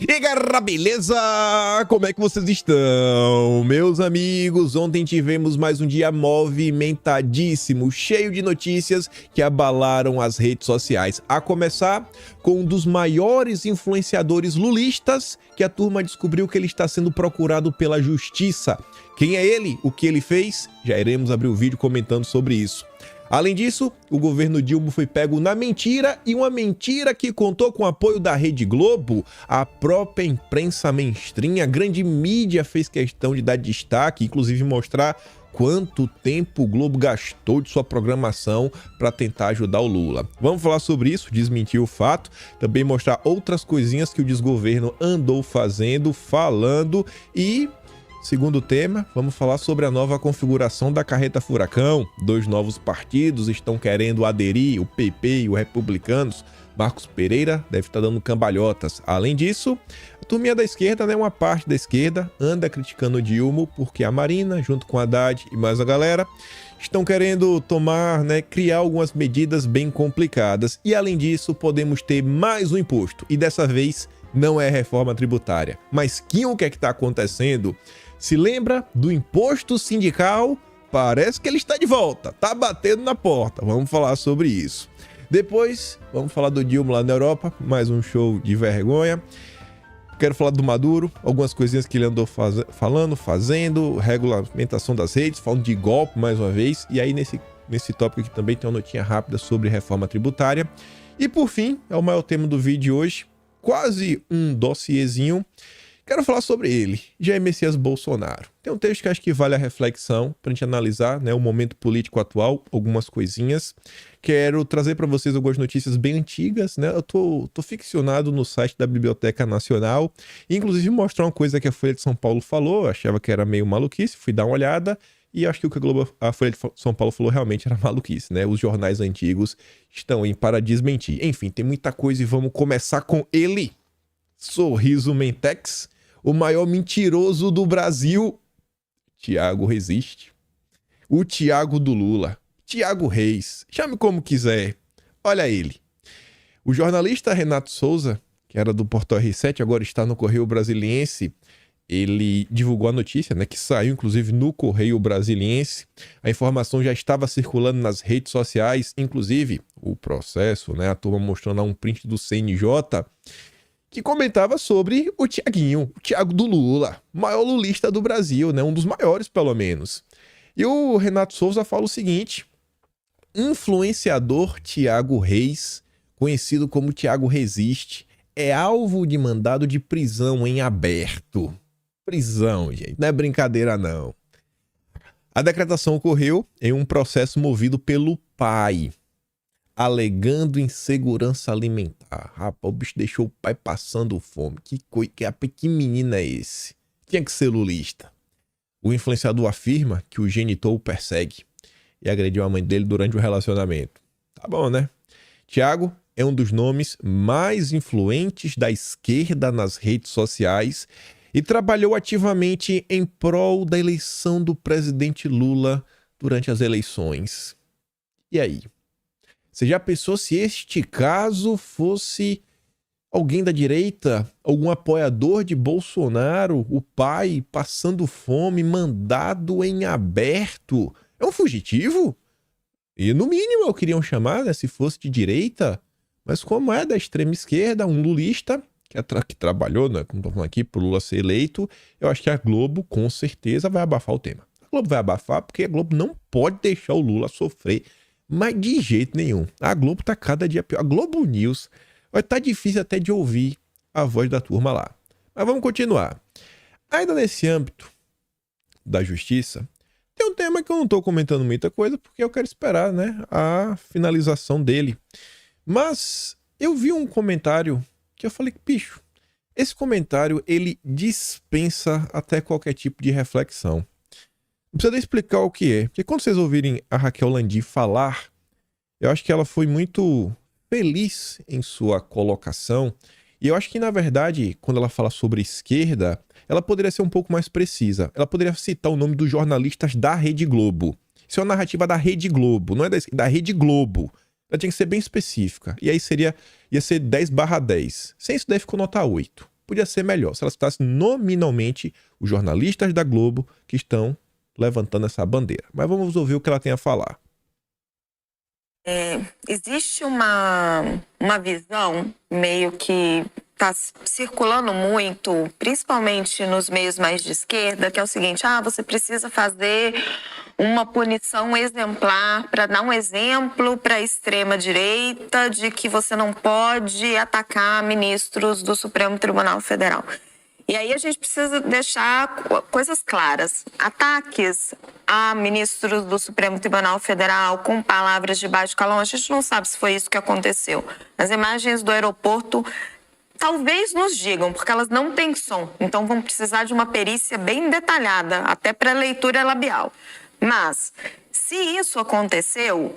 E galera, beleza? Como é que vocês estão? Meus amigos, ontem tivemos mais um dia movimentadíssimo, cheio de notícias que abalaram as redes sociais. A começar com um dos maiores influenciadores lulistas, que a turma descobriu que ele está sendo procurado pela justiça. Quem é ele? O que ele fez? Já iremos abrir o vídeo comentando sobre isso. Além disso, o governo Dilma foi pego na mentira, e uma mentira que contou com o apoio da Rede Globo. A própria imprensa mainstream, a grande mídia, fez questão de dar destaque, inclusive mostrar quanto tempo o Globo gastou de sua programação para tentar ajudar o Lula. Vamos falar sobre isso, desmentir o fato, também mostrar outras coisinhas que o desgoverno andou fazendo, falando e... Segundo tema, vamos falar sobre a nova configuração da carreta furacão. Dois novos partidos estão querendo aderir, o PP e o Republicanos. Marcos Pereira deve estar dando cambalhotas. Além disso, a turminha da esquerda, uma parte da esquerda, anda criticando o Dilma porque a Marina, junto com a Haddad e mais a galera, estão querendo criar algumas medidas bem complicadas. E além disso, podemos ter mais um imposto. E dessa vez, não é reforma tributária. Mas o que é que está acontecendo? Se lembra do imposto sindical? Parece que ele está de volta, tá batendo na porta. Vamos falar sobre isso. Depois, vamos falar do Dilma lá na Europa, mais um show de vergonha. Quero falar do Maduro, algumas coisinhas que ele andou fazendo, regulamentação das redes, falando de golpe mais uma vez. E aí nesse tópico aqui também tem uma notinha rápida sobre reforma tributária. E por fim, é o maior tema do vídeo de hoje, quase um dossiezinho. Quero falar sobre ele, Jair Messias Bolsonaro. Tem um texto que acho que vale a reflexão para a gente analisar o momento político atual, algumas coisinhas. Quero trazer para vocês algumas notícias bem antigas, Eu tô ficcionado no site da Biblioteca Nacional, inclusive mostrar uma coisa que a Folha de São Paulo falou, achava que era meio maluquice, fui dar uma olhada e acho que o que a Folha de São Paulo falou realmente era maluquice, Os jornais antigos estão aí para desmentir. Enfim, tem muita coisa e vamos começar com ele, Sorriso Mentex. O maior mentiroso do Brasil, Thiago Resiste. O Thiago do Lula, Thiago Reis, chame como quiser. Olha ele. O jornalista Renato Souza, que era do Portal R7, agora está no Correio Brasiliense, ele divulgou a notícia, que saiu inclusive no Correio Brasiliense. A informação já estava circulando nas redes sociais, inclusive o processo, a turma mostrando lá um print do CNJ, que comentava sobre o Thiaguinho, o Thiago do Lula, maior lulista do Brasil, um dos maiores pelo menos. E o Renato Souza fala o seguinte: influenciador Thiago Reis, conhecido como Thiago Resiste, é alvo de mandado de prisão em aberto. Prisão, gente, não é brincadeira não. A decretação ocorreu em um processo movido pelo pai, alegando insegurança alimentar. Rapaz, o bicho deixou o pai passando fome. Que menino é esse? Tinha que ser lulista. O influenciador afirma que o genitor o persegue e agrediu a mãe dele durante o relacionamento. Tá bom, Thiago é um dos nomes mais influentes da esquerda nas redes sociais e trabalhou ativamente em prol da eleição do presidente Lula durante as eleições. E aí? Você já pensou se este caso fosse alguém da direita, algum apoiador de Bolsonaro, o pai passando fome, mandado em aberto? É um fugitivo? E no mínimo eu queria chamar, se fosse de direita, mas como é da extrema esquerda, um lulista que trabalhou, como estou falando aqui, para o Lula ser eleito, eu acho que a Globo com certeza vai abafar o tema. A Globo vai abafar porque a Globo não pode deixar o Lula sofrer, mas de jeito nenhum. A Globo tá cada dia pior. A Globo News vai estar difícil até de ouvir a voz da turma lá. Mas vamos continuar. Ainda nesse âmbito da justiça, tem um tema que eu não tô comentando muita coisa, porque eu quero esperar, a finalização dele. Mas eu vi um comentário que eu falei, bicho, esse comentário, ele dispensa até qualquer tipo de reflexão. Não precisa nem explicar o que é. Porque quando vocês ouvirem a Raquel Landi falar, eu acho que ela foi muito feliz em sua colocação. E eu acho que, na verdade, quando ela fala sobre esquerda, ela poderia ser um pouco mais precisa. Ela poderia citar o nome dos jornalistas da Rede Globo. Isso é uma narrativa da Rede Globo, não é da Rede Globo. Ela tinha que ser bem específica. E aí ia ser 10/10. Sem isso daí ficou nota 8. podia ser melhor se ela citasse nominalmente os jornalistas da Globo que estão levantando essa bandeira. Mas vamos ouvir o que ela tem a falar. Existe uma visão meio que está circulando muito, principalmente nos meios mais de esquerda, que é o seguinte: você precisa fazer uma punição exemplar para dar um exemplo para a extrema-direita de que você não pode atacar ministros do Supremo Tribunal Federal. E aí a gente precisa deixar coisas claras. Ataques a ministros do Supremo Tribunal Federal com palavras de baixo calão, a gente não sabe se foi isso que aconteceu. As imagens do aeroporto talvez nos digam, porque elas não têm som. Então vão precisar de uma perícia bem detalhada, até para leitura labial. Mas, se isso aconteceu,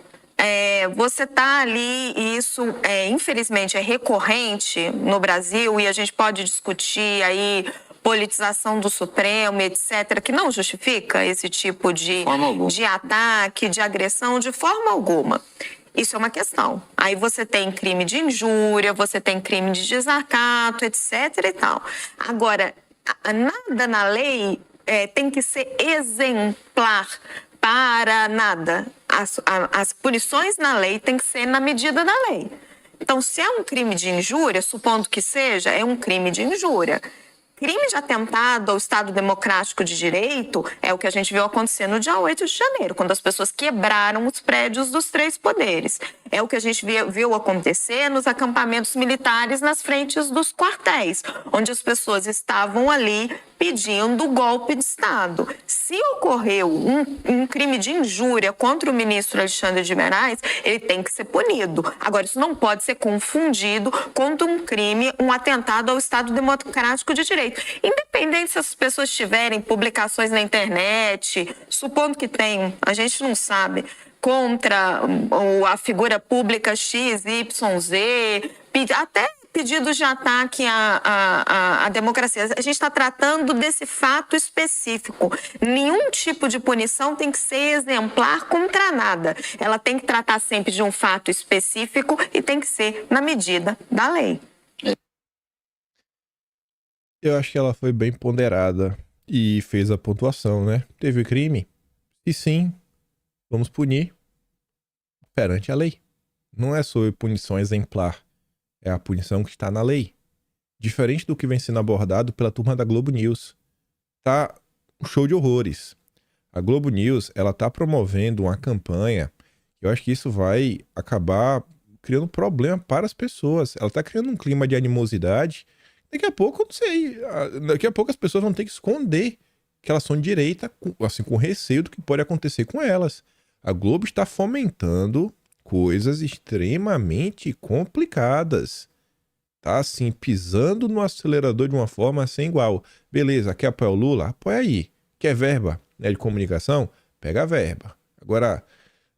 você está ali, e isso, infelizmente, é recorrente no Brasil, e a gente pode discutir aí politização do Supremo, etc., que não justifica esse tipo de ataque, de agressão, de forma alguma. Isso é uma questão. Aí você tem crime de injúria, você tem crime de desacato, etc. e tal. Agora, nada na lei tem que ser exemplar para nada. As punições na lei têm que ser na medida da lei. Então, se é um crime de injúria, supondo que seja, é um crime de injúria. Crime de atentado ao Estado Democrático de Direito é o que a gente viu acontecer no dia 8 de janeiro, quando as pessoas quebraram os prédios dos três poderes. É o que a gente viu acontecer nos acampamentos militares nas frentes dos quartéis, onde as pessoas estavam ali pedindo golpe de Estado. Se ocorreu um crime de injúria contra o ministro Alexandre de Moraes, ele tem que ser punido. Agora, isso não pode ser confundido contra um crime, um atentado ao Estado Democrático de Direito. Independente se as pessoas tiverem publicações na internet, supondo que tenham, a gente não sabe, contra a figura pública X, Y, Z, até pedidos de ataque à democracia. A gente está tratando desse fato específico. Nenhum tipo de punição tem que ser exemplar contra nada. Ela tem que tratar sempre de um fato específico e tem que ser na medida da lei. Eu acho que ela foi bem ponderada e fez a pontuação, né? Teve crime? E sim, vamos punir perante a lei. Não é sobre punição exemplar. É a punição que está na lei. Diferente do que vem sendo abordado pela turma da Globo News. Tá um show de horrores. A Globo News, ela tá promovendo uma campanha. Eu acho que isso vai acabar criando problema para as pessoas. Ela tá criando um clima de animosidade. Daqui a pouco, eu não sei. Daqui a pouco as pessoas vão ter que esconder que elas são de direita, assim, com receio do que pode acontecer com elas. A Globo está fomentando coisas extremamente complicadas. Tá, assim, pisando no acelerador de uma forma sem igual. Beleza, quer apoiar o Lula? Apoia aí. Quer verba, né, de comunicação? Pega a verba. Agora,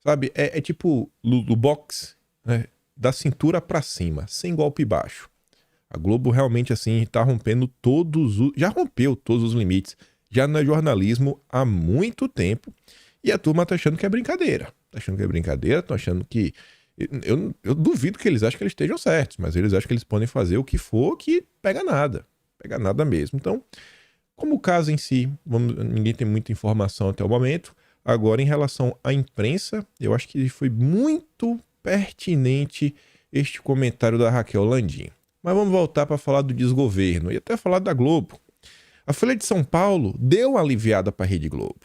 sabe, é tipo do boxe, né, da cintura pra cima, sem golpe baixo. A Globo realmente, assim, tá rompendo já rompeu todos os limites. Já não é jornalismo há muito tempo. E a turma tá achando que é brincadeira. Tá achando que é brincadeira, tá achando que... Eu duvido que eles achem que eles estejam certos, mas eles acham que eles podem fazer o que for que pega nada. Pega nada mesmo. Então, como o caso em si, ninguém tem muita informação até o momento. Agora, em relação à imprensa, eu acho que foi muito pertinente este comentário da Raquel Landim. Mas vamos voltar para falar do desgoverno e até falar da Globo. A Folha de São Paulo deu uma aliviada para a Rede Globo.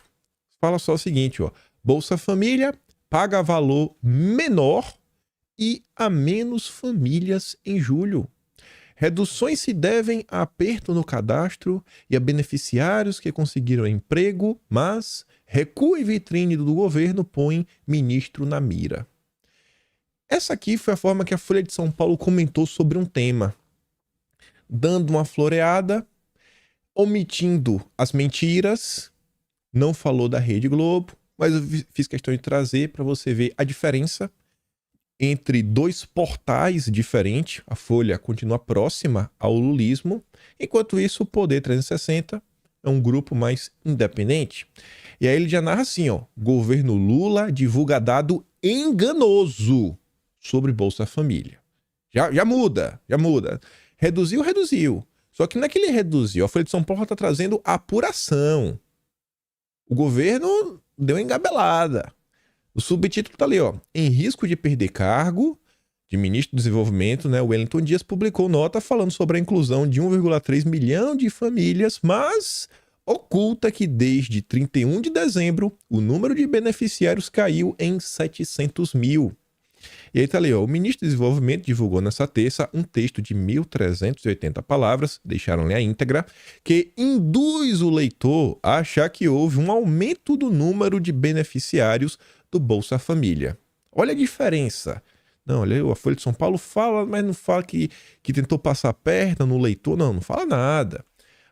Fala só o seguinte, ó. Bolsa Família paga valor menor e a menos famílias em julho. Reduções se devem a aperto no cadastro e a beneficiários que conseguiram emprego, mas recuo e vitrine do governo põe ministro na mira. Essa aqui foi a forma que a Folha de São Paulo comentou sobre um tema, dando uma floreada, omitindo as mentiras, não falou da Rede Globo, mas eu fiz questão de trazer para você ver a diferença entre dois portais diferentes. A Folha continua próxima ao lulismo, enquanto isso o Poder 360 é um grupo mais independente. E aí ele já narra assim, ó: governo Lula divulga dado enganoso sobre Bolsa Família. Já muda. Reduziu. Só que não é que ele reduziu, a Folha de São Paulo está trazendo apuração. O governo deu uma engabelada. O subtítulo tá ali, ó. Em risco de perder cargo, de ministro do Desenvolvimento, né? O Wellington Dias publicou nota falando sobre a inclusão de 1,3 milhão de famílias, mas oculta que desde 31 de dezembro o número de beneficiários caiu em 700 mil. E aí tá ali, ó, o ministro do Desenvolvimento divulgou nessa terça um texto de 1.380 palavras, deixaram ler a íntegra, que induz o leitor a achar que houve um aumento do número de beneficiários do Bolsa Família. Olha a diferença. Não, olha, a Folha de São Paulo fala, mas não fala que tentou passar a perna no leitor, não fala nada.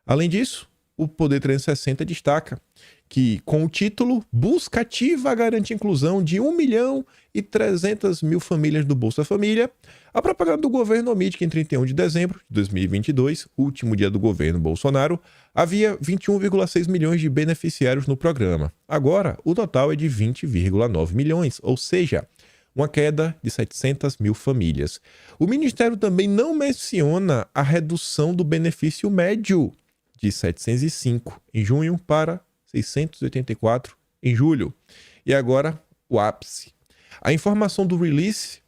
Além disso, o Poder 360 destaca que, com o título Busca Ativa garante inclusão de 1.300.000 famílias do Bolsa Família, a propaganda do governo omite que em 31 de dezembro de 2022, último dia do governo Bolsonaro, havia 21,6 milhões de beneficiários no programa. Agora, o total é de 20,9 milhões, ou seja, uma queda de 700 mil famílias. O Ministério também não menciona a redução do benefício médio de 705 em junho para 684 em julho. E agora, o ápice. A informação do release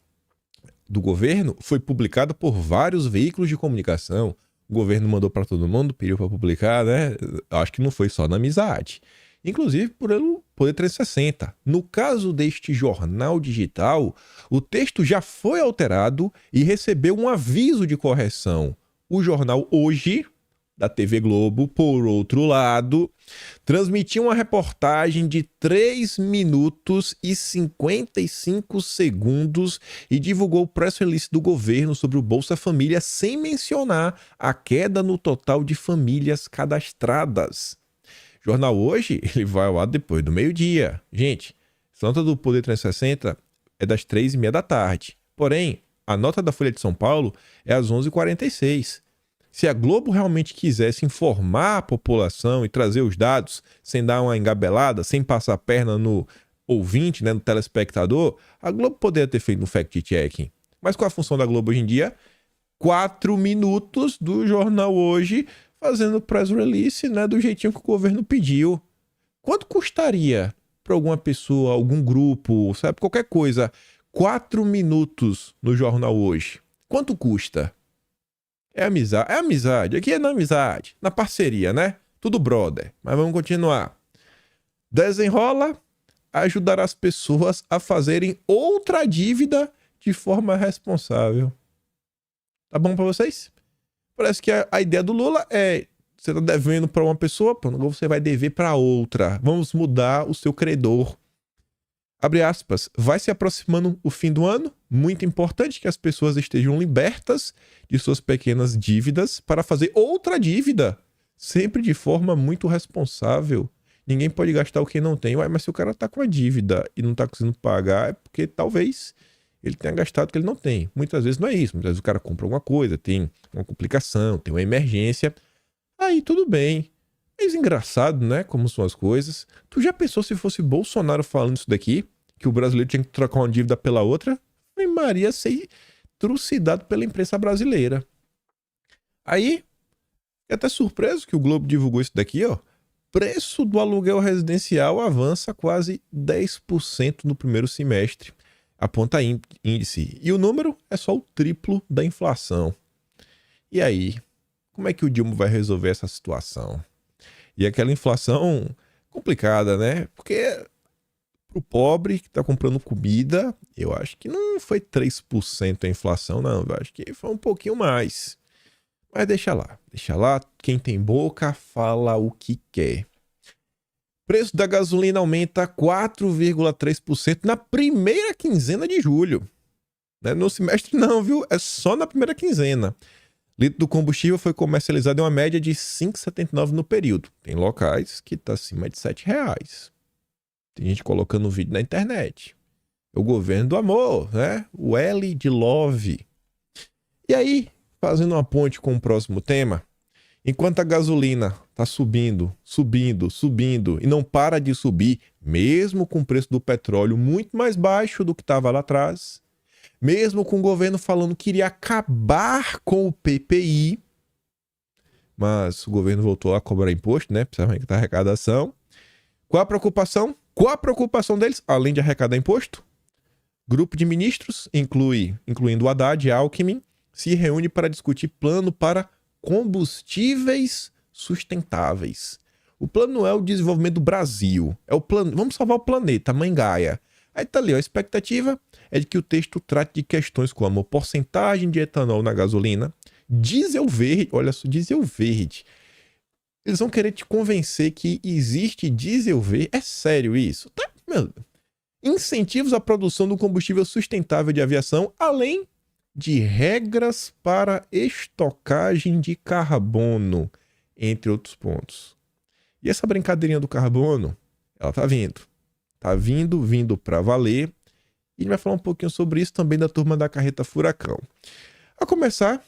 do governo foi publicada por vários veículos de comunicação. O governo mandou para todo mundo, pediu para publicar, né? Acho que não foi só na Amizade. Inclusive por ele Poder 360. No caso deste jornal digital, o texto já foi alterado e recebeu um aviso de correção. O jornal Hoje, da TV Globo, por outro lado, transmitiu uma reportagem de 3 minutos e 55 segundos e divulgou o press release do governo sobre o Bolsa Família sem mencionar a queda no total de famílias cadastradas. O jornal Hoje, ele vai ao ar depois do meio-dia. Gente, a nota do Poder 360 é das 3h30 da tarde. Porém, a nota da Folha de São Paulo é às 11h46. Se a Globo realmente quisesse informar a população e trazer os dados sem dar uma engabelada, sem passar a perna no ouvinte, né, no telespectador, a Globo poderia ter feito um fact-checking. Mas qual a função da Globo hoje em dia? 4 minutos do jornal Hoje fazendo press release, né, do jeitinho que o governo pediu. Quanto custaria para alguma pessoa, algum grupo, sabe, qualquer coisa, 4 minutos no jornal Hoje? Quanto custa? É amizade. Aqui é na amizade, na parceria, né? Tudo brother. Mas vamos continuar. Desenrola ajudará as pessoas a fazerem outra dívida de forma responsável. Tá bom pra vocês? Parece que a ideia do Lula é: você tá devendo pra uma pessoa, pronto, agora você vai dever pra outra. Vamos mudar o seu credor. Abre aspas, vai se aproximando o fim do ano, muito importante que as pessoas estejam libertas de suas pequenas dívidas para fazer outra dívida, sempre de forma muito responsável. Ninguém pode gastar o que não tem. Ué, mas se o cara tá com a dívida e não tá conseguindo pagar, é porque talvez ele tenha gastado o que ele não tem. Muitas vezes não é isso, muitas vezes o cara compra alguma coisa, tem uma complicação, tem uma emergência, aí tudo bem. Mas engraçado, né? Como são as coisas. Tu já pensou se fosse Bolsonaro falando isso daqui? Que o brasileiro tinha que trocar uma dívida pela outra? E Maria ser trucidado pela imprensa brasileira. Aí, fiquei até surpreso que o Globo divulgou isso daqui, ó. Preço do aluguel residencial avança quase 10% no primeiro semestre. Aponta índice. E o número é só o triplo da inflação. E aí? Como é que o Dilma vai resolver essa situação? E aquela inflação complicada, né? Porque pro pobre que tá comprando comida, eu acho que não foi 3% a inflação, não. Eu acho que foi um pouquinho mais. Mas deixa lá. Quem tem boca fala o que quer. Preço da gasolina aumenta 4,3% na primeira quinzena de julho. Não é no semestre não, viu? É só na primeira quinzena. Litro do combustível foi comercializado em uma média de R$ 5,79 no período. Tem locais que está acima de R$ 7,00. Tem gente colocando vídeo na internet. É o governo do amor, né? O L de Love. E aí, fazendo uma ponte com o próximo tema, enquanto a gasolina está subindo e não para de subir, mesmo com o preço do petróleo muito mais baixo do que estava lá atrás, mesmo com o governo falando que iria acabar com o PPI, mas o governo voltou a cobrar imposto, né? Precisa aumentar a arrecadação. Qual a preocupação? Qual a preocupação deles? Além de arrecadar imposto, grupo de ministros, incluindo o Haddad e Alckmin, se reúne para discutir plano para combustíveis sustentáveis. O plano não é o desenvolvimento do Brasil, é o plano, vamos salvar o planeta, Mãe Gaia. Aí tá ali, a expectativa é de que o texto trate de questões como porcentagem de etanol na gasolina, diesel verde, olha só, diesel verde. Eles vão querer te convencer que existe diesel verde. É sério isso? Tá, meu. Incentivos à produção do combustível sustentável de aviação, além de regras para estocagem de carbono, entre outros pontos. E essa brincadeirinha do carbono, ela tá vindo. Tá vindo para valer. E a gente vai falar um pouquinho sobre isso também da turma da Carreta Furacão. A começar,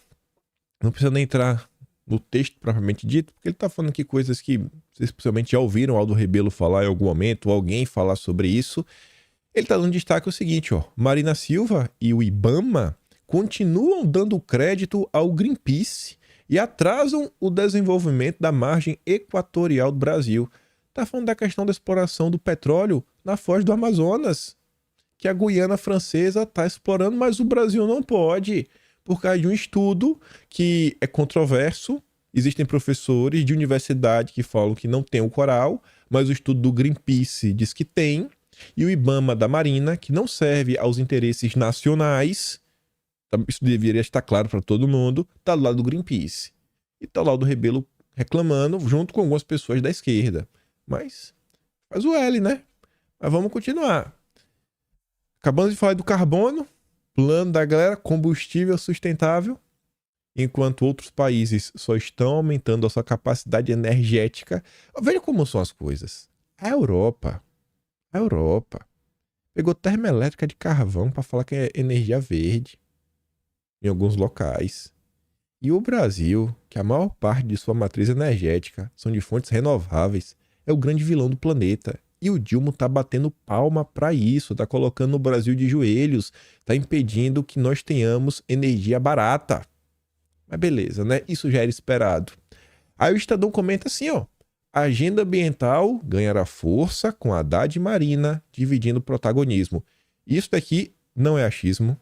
não precisa nem entrar no texto propriamente dito, porque ele tá falando aqui coisas que vocês possivelmente já ouviram o Aldo Rebelo falar em algum momento, ou alguém falar sobre isso. Ele tá dando destaque o seguinte, ó. Marina Silva e o IBAMA continuam dando crédito ao Greenpeace e atrasam o desenvolvimento da margem equatorial do Brasil. Tá falando da questão da exploração do petróleo na foz do Amazonas, que a Guiana Francesa tá explorando, mas o Brasil não pode, por causa de um estudo que é controverso. Existem professores de universidade que falam que não tem o coral, mas o estudo do Greenpeace diz que tem, e o IBAMA da Marina, que não serve aos interesses nacionais, isso deveria estar claro para todo mundo, está do lado do Greenpeace. E está lá o do Rebelo reclamando, junto com algumas pessoas da esquerda. Mas faz o L, né? Mas vamos continuar. Acabamos de falar do carbono, plano da galera, combustível sustentável, enquanto outros países só estão aumentando a sua capacidade energética. Veja como são as coisas. A Europa pegou termoelétrica de carvão para falar que é energia verde em alguns locais. E o Brasil, que a maior parte de sua matriz energética são de fontes renováveis, é o grande vilão do planeta. E o Dilma tá batendo palma para isso, tá colocando o Brasil de joelhos, tá impedindo que nós tenhamos energia barata. Mas beleza, né? Isso já era esperado. Aí o Estadão comenta assim, ó. A agenda ambiental ganhará força com Haddad e Marina dividindo o protagonismo. Isso daqui não é achismo.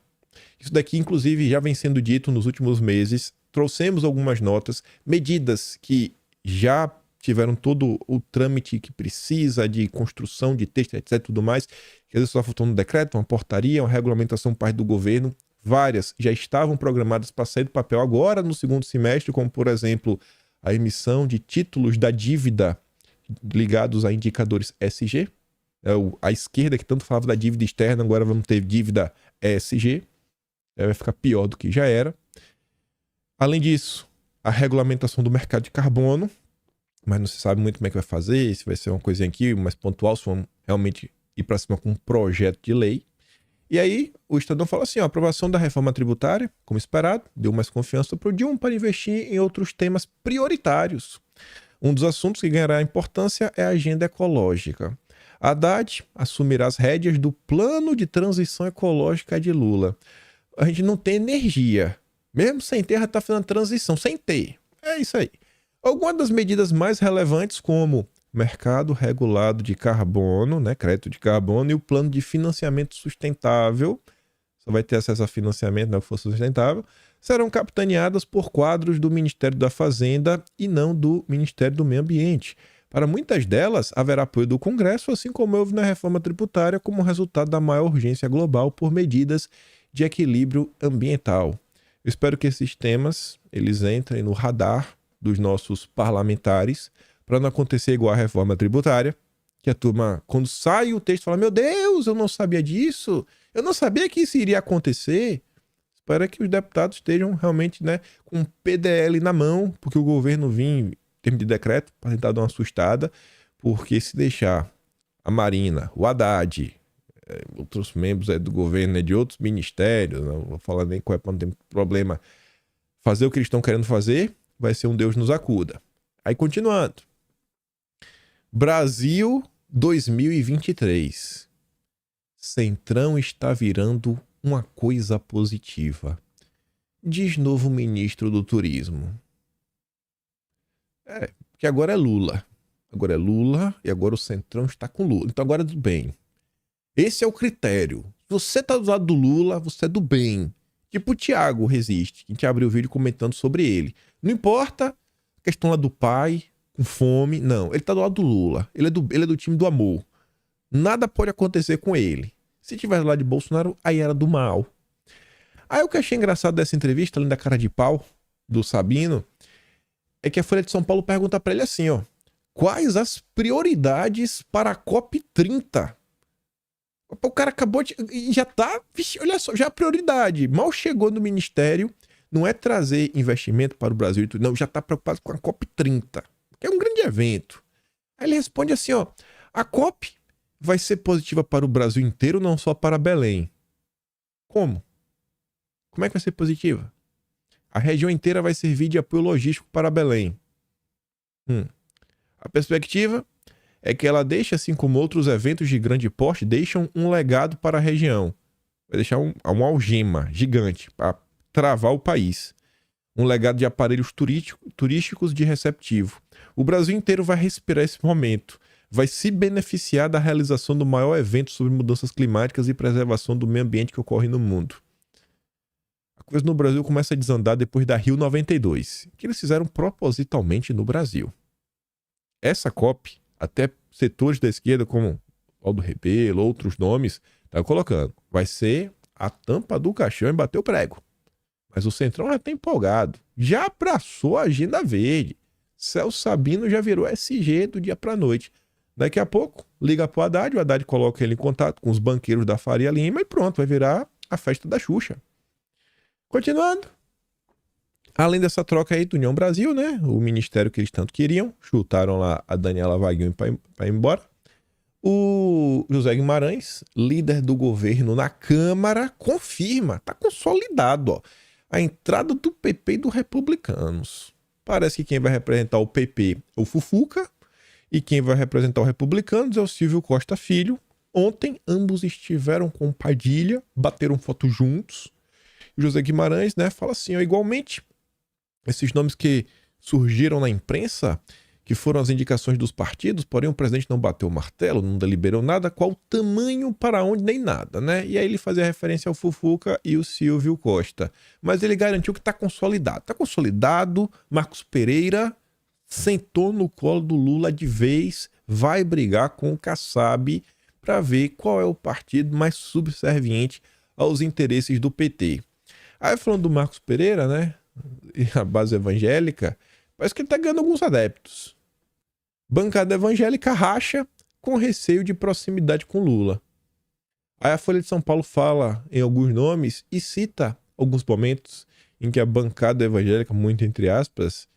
Isso daqui, inclusive, já vem sendo dito nos últimos meses. Trouxemos algumas notas, medidas que já tiveram todo o trâmite que precisa de construção de texto, etc, tudo mais. Que às vezes só faltou um decreto, uma portaria, uma regulamentação parte do governo. Várias já estavam programadas para sair do papel agora no segundo semestre, como, por exemplo, a emissão de títulos da dívida ligados a indicadores ESG. A esquerda que tanto falava da dívida externa, agora vamos ter dívida ESG. Vai ficar pior do que já era. Além disso, a regulamentação do mercado de carbono, mas não se sabe muito como é que vai fazer, se vai ser uma coisinha aqui mais pontual, se vão realmente ir para cima com um projeto de lei. E aí, o Estadão fala assim, ó, a aprovação da reforma tributária, como esperado, deu mais confiança para o Dilma para investir em outros temas prioritários. Um dos assuntos que ganhará importância é a agenda ecológica. Haddad assumirá as rédeas do plano de transição ecológica de Lula. A gente não tem energia. Mesmo sem ter, já está fazendo transição, sem ter. É isso aí. Algumas das medidas mais relevantes, como mercado regulado de carbono, né, crédito de carbono, e o plano de financiamento sustentável, só vai ter acesso a financiamento na força sustentável, serão capitaneadas por quadros do Ministério da Fazenda e não do Ministério do Meio Ambiente. Para muitas delas, haverá apoio do Congresso, assim como houve na reforma tributária, como resultado da maior urgência global por medidas de equilíbrio ambiental. Eu espero que esses temas eles entrem no radar dos nossos parlamentares, para não acontecer igual a reforma tributária, que a turma, quando sai o texto, fala, meu Deus, eu não sabia disso, eu não sabia que isso iria acontecer. Espero que os deputados estejam realmente, né, com um PDL na mão, porque o governo vinha em termos de decreto para tentar dar uma assustada, porque se deixar a Marina, o Haddad, outros membros do governo, de outros ministérios, não vou falar nem qual é para não ter problema, fazer o que eles estão querendo fazer, vai ser um Deus nos acuda. Aí continuando. Brasil 2023. Centrão está virando uma coisa positiva. Diz novo ministro do Turismo. Porque agora é Lula. Agora é Lula e agora o Centrão está com Lula. Então agora é do bem. Esse é o critério. Se você tá do lado do Lula, você é do bem. Tipo o Thiago Resiste, que a gente abriu o vídeo comentando sobre ele. Não importa a questão lá do pai, com fome, não. Ele tá do lado do Lula. Ele é do time do amor. Nada pode acontecer com ele. Se tivesse lá de Bolsonaro, aí era do mal. Aí o que eu achei engraçado dessa entrevista, além da cara de pau do Sabino, é que a Folha de São Paulo pergunta pra ele assim, ó. Quais as prioridades para a COP30? O cara acabou de... E já tá... Vixe, olha só, já é prioridade. Mal chegou no ministério, não é trazer investimento para o Brasil e tudo, não, já tá preocupado com a COP30, que é um grande evento. Aí ele responde assim, ó. A COP vai ser positiva para o Brasil inteiro, não só para Belém. Como? Como é que vai ser positiva? A região inteira vai servir de apoio logístico para Belém. A perspectiva é que ela deixa, assim como outros eventos de grande porte, deixam um legado para a região. Vai deixar uma algema gigante para travar o país. Um legado de aparelhos turísticos de receptivo. O Brasil inteiro vai respirar esse momento. Vai se beneficiar da realização do maior evento sobre mudanças climáticas e preservação do meio ambiente que ocorre no mundo. A coisa no Brasil começa a desandar depois da Rio 92, que eles fizeram propositalmente no Brasil. Essa COP, até setores da esquerda como Aldo Rebelo, outros nomes, tá colocando. Vai ser a tampa do caixão e bater o prego. Mas o Centrão já tá empolgado. Já abraçou a agenda verde. Celso Sabino já virou SG do dia pra noite. Daqui a pouco, liga pro Haddad, o Haddad coloca ele em contato com os banqueiros da Faria Lima e pronto, vai virar a festa da Xuxa. Continuando. Além dessa troca aí do União Brasil, né? O ministério que eles tanto queriam. Chutaram lá a Daniela Vaguinho para ir embora. O José Guimarães, líder do governo na Câmara, confirma, tá consolidado, ó, a entrada do PP e do Republicanos. Parece que quem vai representar o PP é o Fufuca e quem vai representar o Republicanos é o Silvio Costa Filho. Ontem, ambos estiveram com Padilha, bateram foto juntos. O José Guimarães, né, fala assim, ó, igualmente, esses nomes que surgiram na imprensa, que foram as indicações dos partidos, porém o presidente não bateu o martelo, não deliberou nada, qual o tamanho, para onde, nem nada, né? E aí ele fazia referência ao Fufuca e o Silvio Costa. Mas ele garantiu que está consolidado. Está consolidado, Marcos Pereira sentou no colo do Lula de vez, vai brigar com o Kassab para ver qual é o partido mais subserviente aos interesses do PT. Aí falando do Marcos Pereira, né? E a base evangélica, parece que ele tá ganhando alguns adeptos. Bancada evangélica racha com receio de proximidade com Lula. Aí a Folha de São Paulo fala em alguns nomes e cita alguns momentos em que a bancada evangélica, muito entre aspas,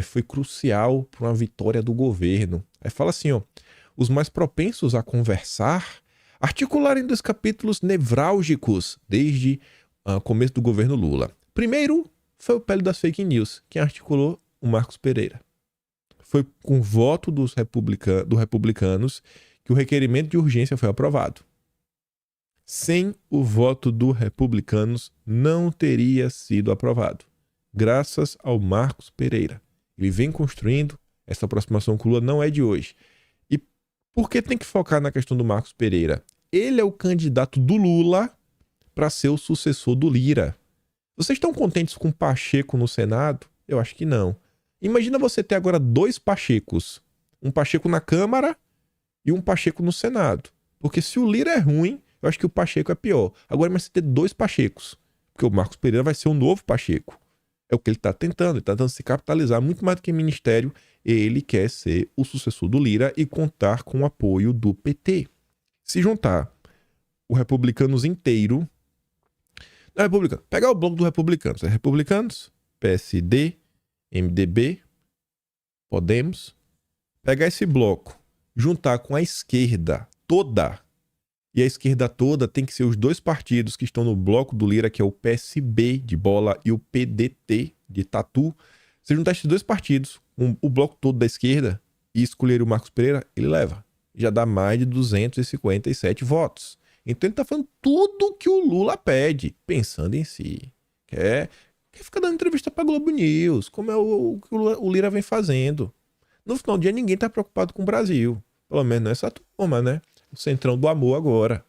foi crucial para uma vitória do governo. Aí fala assim, ó, os mais propensos a conversar articularem dos capítulos nevrálgicos desde o começo do governo Lula. Primeiro, foi o pele das fake news, quem articulou o Marcos Pereira. Foi com voto dos republicanos que o requerimento de urgência foi aprovado. Sem o voto dos republicanos, não teria sido aprovado. Graças ao Marcos Pereira. Ele vem construindo, essa aproximação com o Lula não é de hoje. E por que tem que focar na questão do Marcos Pereira? Ele é o candidato do Lula para ser o sucessor do Lira. Vocês estão contentes com o Pacheco no Senado? Eu acho que não. Imagina você ter agora dois Pachecos. Um Pacheco na Câmara e um Pacheco no Senado. Porque se o Lira é ruim, eu acho que o Pacheco é pior. Agora imagina você ter dois Pachecos. Porque o Marcos Pereira vai ser um novo Pacheco. É o que ele está tentando. Ele está tentando se capitalizar muito mais do que ministério. Ele quer ser o sucessor do Lira e contar com o apoio do PT. Se juntar o Republicanos inteiro... Não, Republicano. Pegar o bloco do Republicanos. É Republicanos, PSD, MDB, Podemos. Pegar esse bloco, juntar com a esquerda toda. E a esquerda toda tem que ser os dois partidos que estão no bloco do Lira, que é o PSB de bola e o PDT de tatu. Se juntar esses dois partidos, o bloco todo da esquerda, e escolher o Marcos Pereira, ele leva. Já dá mais de 257 votos. Então ele tá falando tudo que o Lula pede, pensando em si. Quer Quem fica dando entrevista pra Globo News, como é o que o Lira vem fazendo. No final do dia, ninguém tá preocupado com o Brasil. Pelo menos não é essa turma, né? O centrão do amor agora.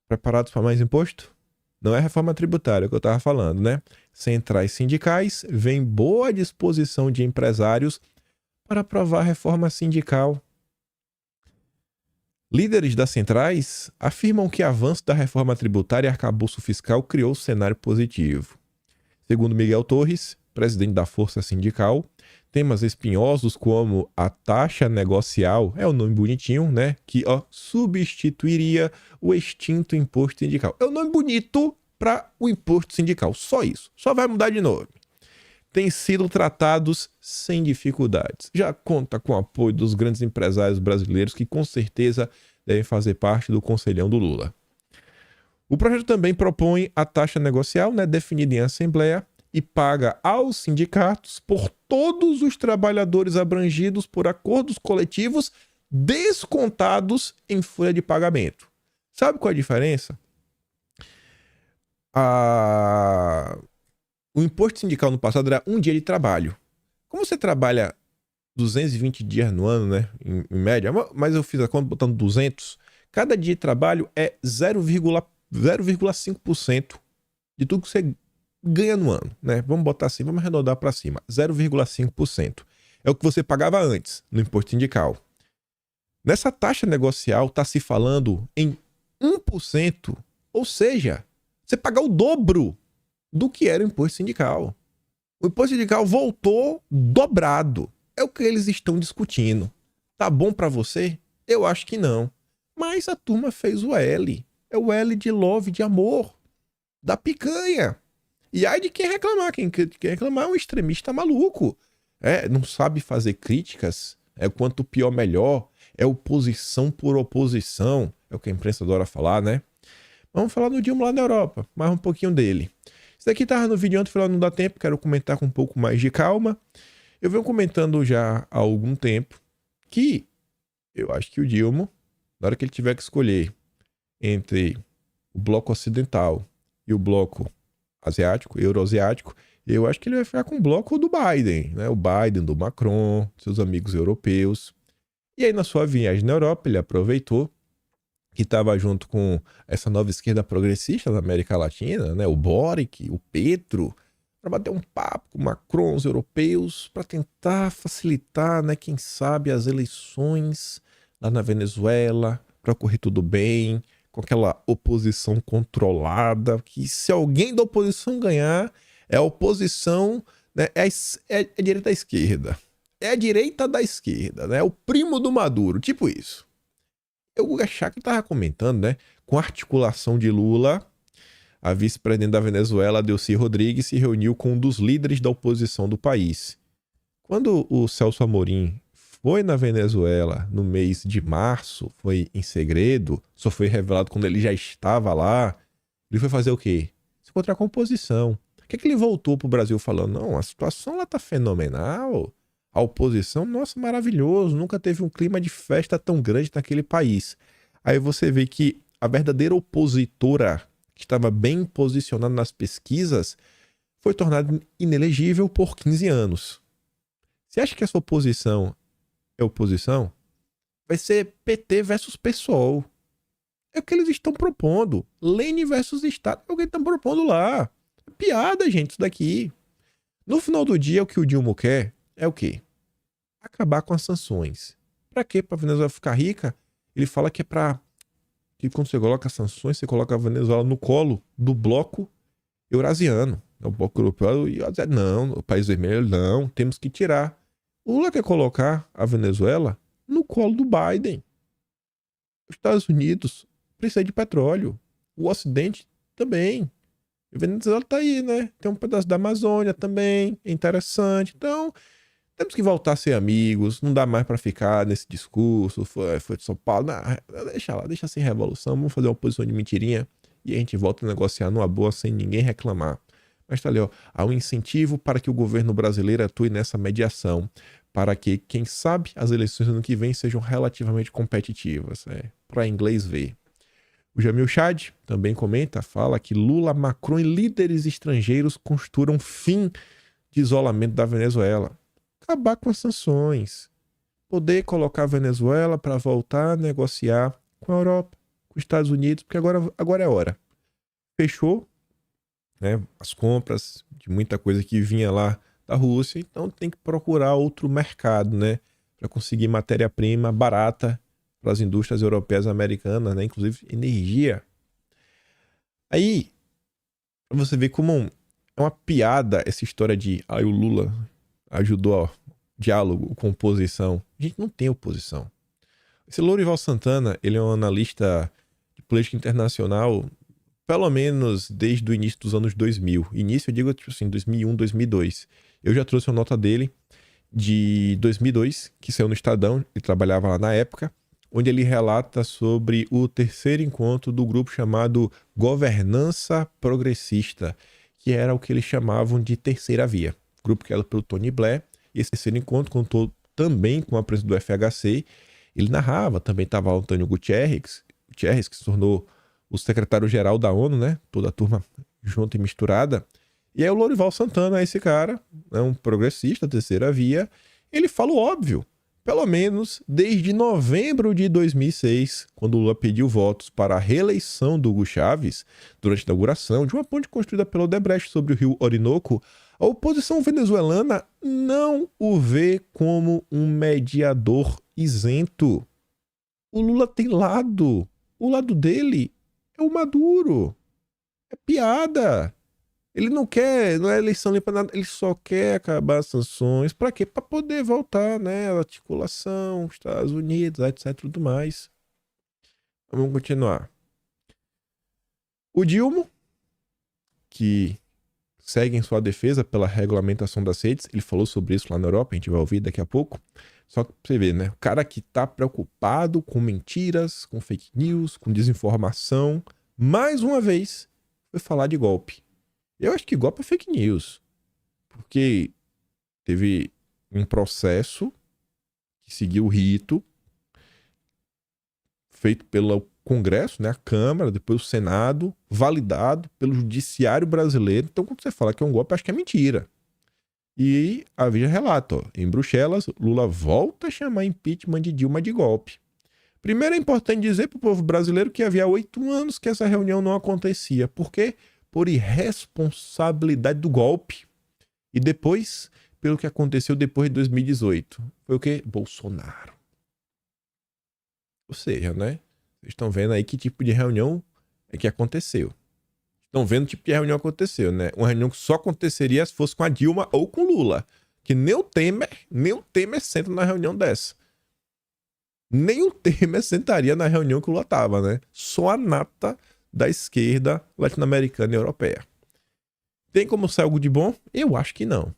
Preparados para mais imposto? Não é reforma tributária que eu tava falando, né? Centrais sindicais veem boa disposição de empresários para aprovar a reforma sindical. Líderes das centrais afirmam que o avanço da reforma tributária e arcabouço fiscal criou cenário positivo. Segundo Miguel Torres, presidente da Força Sindical, temas espinhosos como a taxa negocial, é o nome bonitinho, né? Que substituiria o extinto imposto sindical. É o nome bonito para o imposto sindical, só isso. Só vai mudar de nome. Têm sido tratados sem dificuldades. Já conta com o apoio dos grandes empresários brasileiros que com certeza devem fazer parte do conselhão do Lula. O projeto também propõe a taxa negocial, né, definida em assembleia, e paga aos sindicatos por todos os trabalhadores abrangidos por acordos coletivos descontados em folha de pagamento. Sabe qual é a diferença? O imposto sindical no passado era um dia de trabalho. Como você trabalha 220 dias no ano, né, em média, mas eu fiz a conta botando 200, cada dia de trabalho é 0,5% de tudo que você ganha no ano, né? Vamos botar assim, vamos arredondar para cima. 0,5%. É o que você pagava antes no imposto sindical. Nessa taxa negocial está se falando em 1%, ou seja, você pagar o dobro do que era o imposto sindical. O imposto sindical voltou dobrado. É o que eles estão discutindo. Tá bom para você? Eu acho que não. Mas a turma fez o L. É o L de love, de amor. Da picanha. E aí de quem reclamar. Quem reclamar é um extremista maluco. Não sabe fazer críticas. É quanto pior, melhor. É oposição por oposição. É o que a imprensa adora falar, né? Vamos falar do Dilma lá na Europa. Mais um pouquinho dele. Isso daqui tava no vídeo antes, falei, não dá tempo. Quero comentar com um pouco mais de calma. Eu venho comentando já há algum tempo que eu acho que o Dilma, na hora que ele tiver que escolher entre o bloco ocidental e o bloco asiático, euroasiático, eu acho que ele vai ficar com o bloco do Biden, né? O Biden, do Macron, seus amigos europeus. E aí, na sua viagem na Europa, ele aproveitou que estava junto com essa nova esquerda progressista da América Latina, né? O Boric, o Petro, para bater um papo com Macron, os europeus, para tentar facilitar, né, quem sabe, as eleições lá na Venezuela, para ocorrer tudo bem, com aquela oposição controlada, que se alguém da oposição ganhar, é a oposição, né, é a direita da esquerda. É a direita da esquerda, né? É o primo do Maduro, tipo isso. Eu achava que estava comentando, né, com a articulação de Lula, a vice-presidente da Venezuela, Delcy Rodrigues, se reuniu com um dos líderes da oposição do país. Quando o Celso Amorim foi na Venezuela no mês de março, foi em segredo, só foi revelado quando ele já estava lá, ele foi fazer o quê? Se encontrar com a oposição. O que é que ele voltou para o Brasil falando? Não, a situação lá tá fenomenal, a oposição, nossa, maravilhoso, nunca teve um clima de festa tão grande naquele país. Aí você vê que a verdadeira opositora, que estava bem posicionado nas pesquisas, foi tornado inelegível por 15 anos. Você acha que essa oposição é oposição? Vai ser PT versus PSOL. É o que eles estão propondo. Lênin versus Estado. É o que eles estão propondo lá. É piada, gente, isso daqui. No final do dia, o que o Dilma quer é o quê? Acabar com as sanções. Pra quê? Pra Venezuela ficar rica? Ele fala que é pra... que quando você coloca sanções, você coloca a Venezuela no colo do bloco eurasiano. O bloco europeu ia dizer, não, o país vermelho, não, temos que tirar. O Lula quer colocar a Venezuela no colo do Biden. Os Estados Unidos precisam de petróleo. O Ocidente também. A Venezuela tá aí, né? Tem um pedaço da Amazônia também, é interessante. Então, temos que voltar a ser amigos, não dá mais para ficar nesse discurso, foi de São Paulo, não, deixa lá, deixa sem revolução, vamos fazer uma posição de mentirinha e a gente volta a negociar numa boa sem ninguém reclamar. Mas tá ali, ó, há um incentivo para que o governo brasileiro atue nessa mediação, para que, quem sabe, as eleições do ano que vem sejam relativamente competitivas, para inglês ver. O Jamil Chad também comenta, fala que Lula, Macron e líderes estrangeiros costuram fim de isolamento da Venezuela. Acabar com as sanções. Poder colocar a Venezuela para voltar a negociar com a Europa, com os Estados Unidos, porque agora é hora. Fechou, né, as compras de muita coisa que vinha lá da Rússia, então tem que procurar outro mercado, né, para conseguir matéria-prima barata para as indústrias europeias e americanas, né, inclusive energia. Aí, pra você ver como é uma piada essa história de o Lula ajudou diálogo com oposição. A gente não tem oposição. Esse Lourival Santana, ele é um analista de política internacional, pelo menos desde o início dos anos 2000. Início, eu digo, tipo assim, 2001, 2002. Eu já trouxe uma nota dele de 2002, que saiu no Estadão, ele trabalhava lá na época, onde ele relata sobre o terceiro encontro do grupo chamado Governança Progressista, que era o que eles chamavam de Terceira Via. Grupo que era pelo Tony Blair. E esse terceiro encontro contou também com a presença do FHC. Ele narrava, também estava o Antônio Guterres, que se tornou o secretário-geral da ONU, né? Toda a turma junta e misturada. E aí o Lourival Santana, esse cara, é um progressista, terceira via, ele fala o óbvio. Pelo menos desde novembro de 2006, quando Lula pediu votos para a reeleição do Hugo Chávez, durante a inauguração de uma ponte construída pelo Odebrecht sobre o rio Orinoco, a oposição venezuelana não o vê como um mediador isento. O Lula tem lado. O lado dele é o Maduro. É piada. Ele não quer, não é eleição limpa nada, ele só quer acabar as sanções. Pra quê? Pra poder voltar, né? A articulação, Estados Unidos, etc, tudo mais. Vamos continuar. O Dilma, que segue em sua defesa pela regulamentação das redes, ele falou sobre isso lá na Europa, a gente vai ouvir daqui a pouco. Só que pra você ver, né? O cara que tá preocupado com mentiras, com fake news, com desinformação, mais uma vez, foi falar de golpe. Eu acho que golpe é fake news. Porque teve um processo que seguiu o rito feito pelo Congresso, né, a Câmara, depois o Senado, validado pelo Judiciário brasileiro. Então, quando você fala que é um golpe, acho que é mentira. E a Veja relata, ó, em Bruxelas, Lula volta a chamar impeachment de Dilma de golpe. Primeiro é importante dizer para o povo brasileiro que havia 8 anos que essa reunião não acontecia. Por quê? Por irresponsabilidade do golpe. E depois, pelo que aconteceu depois de 2018. Foi o quê? Bolsonaro. Ou seja, né? Vocês estão vendo aí que tipo de reunião é que aconteceu. Estão vendo que tipo de reunião aconteceu, né? Uma reunião que só aconteceria se fosse com a Dilma ou com Lula. Que nem o Temer senta na reunião dessa. Nem o Temer sentaria na reunião que o Lula tava, né? Só a nata da esquerda latino-americana e europeia. Tem como sair algo de bom? Eu acho que não.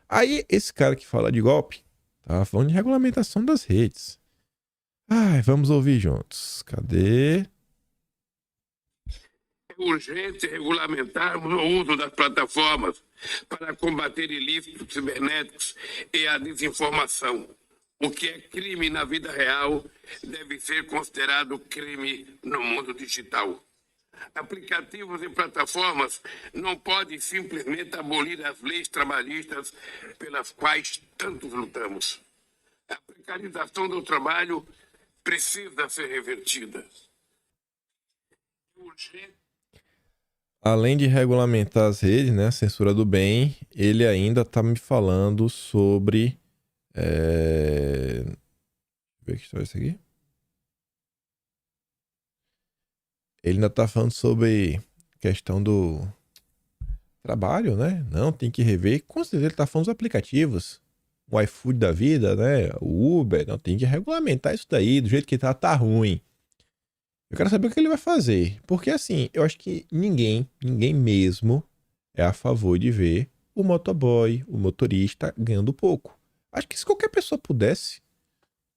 Aí, esse cara que fala de golpe, tá falando de regulamentação das redes. Ai, vamos ouvir juntos. Cadê? É urgente regulamentarmos o uso das plataformas para combater ilícitos cibernéticos e a desinformação. O que é crime na vida real deve ser considerado crime no mundo digital. Aplicativos e plataformas não podem simplesmente abolir as leis trabalhistas pelas quais tantos lutamos. A precarização do trabalho precisa ser revertida. Além de regulamentar as redes, né, a censura do bem, ele ainda tá me falando sobre... Deixa eu ver que história é essa aqui. Ele ainda tá falando sobre questão do trabalho, né? Não, tem que rever. Com certeza ele tá falando dos aplicativos. O iFood da vida, né? O Uber. Não, tem que regulamentar isso daí. Do jeito que tá ruim. Eu quero saber o que ele vai fazer. Porque assim, eu acho que ninguém mesmo é a favor de ver o motoboy, o motorista ganhando pouco. Acho que se qualquer pessoa pudesse,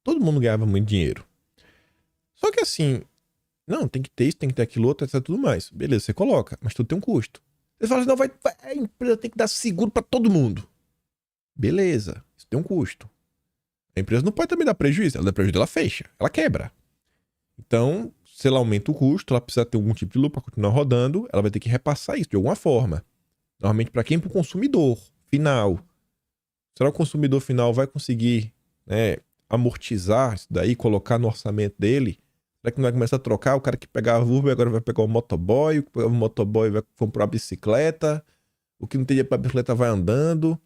todo mundo ganhava muito dinheiro. Só que assim, não, tem que ter isso, tem que ter aquilo outro, etc, tudo mais. Beleza, você coloca, mas tudo tem um custo. Você fala assim, não, a empresa tem que dar seguro pra todo mundo. Beleza, isso tem um custo. A empresa não pode também dar prejuízo, ela dá prejuízo, ela fecha, ela quebra. Então, se ela aumenta o custo, ela precisa ter algum tipo de lucro para continuar rodando, ela vai ter que repassar isso de alguma forma. Normalmente para quem? Para o consumidor final. Será que o consumidor final vai conseguir, né, amortizar isso daí, colocar no orçamento dele? Será que não vai começar a trocar? O cara que pegava Uber agora vai pegar o motoboy, o que pegava o motoboy vai comprar uma bicicleta, o que não tem dinheiro para bicicleta vai andando.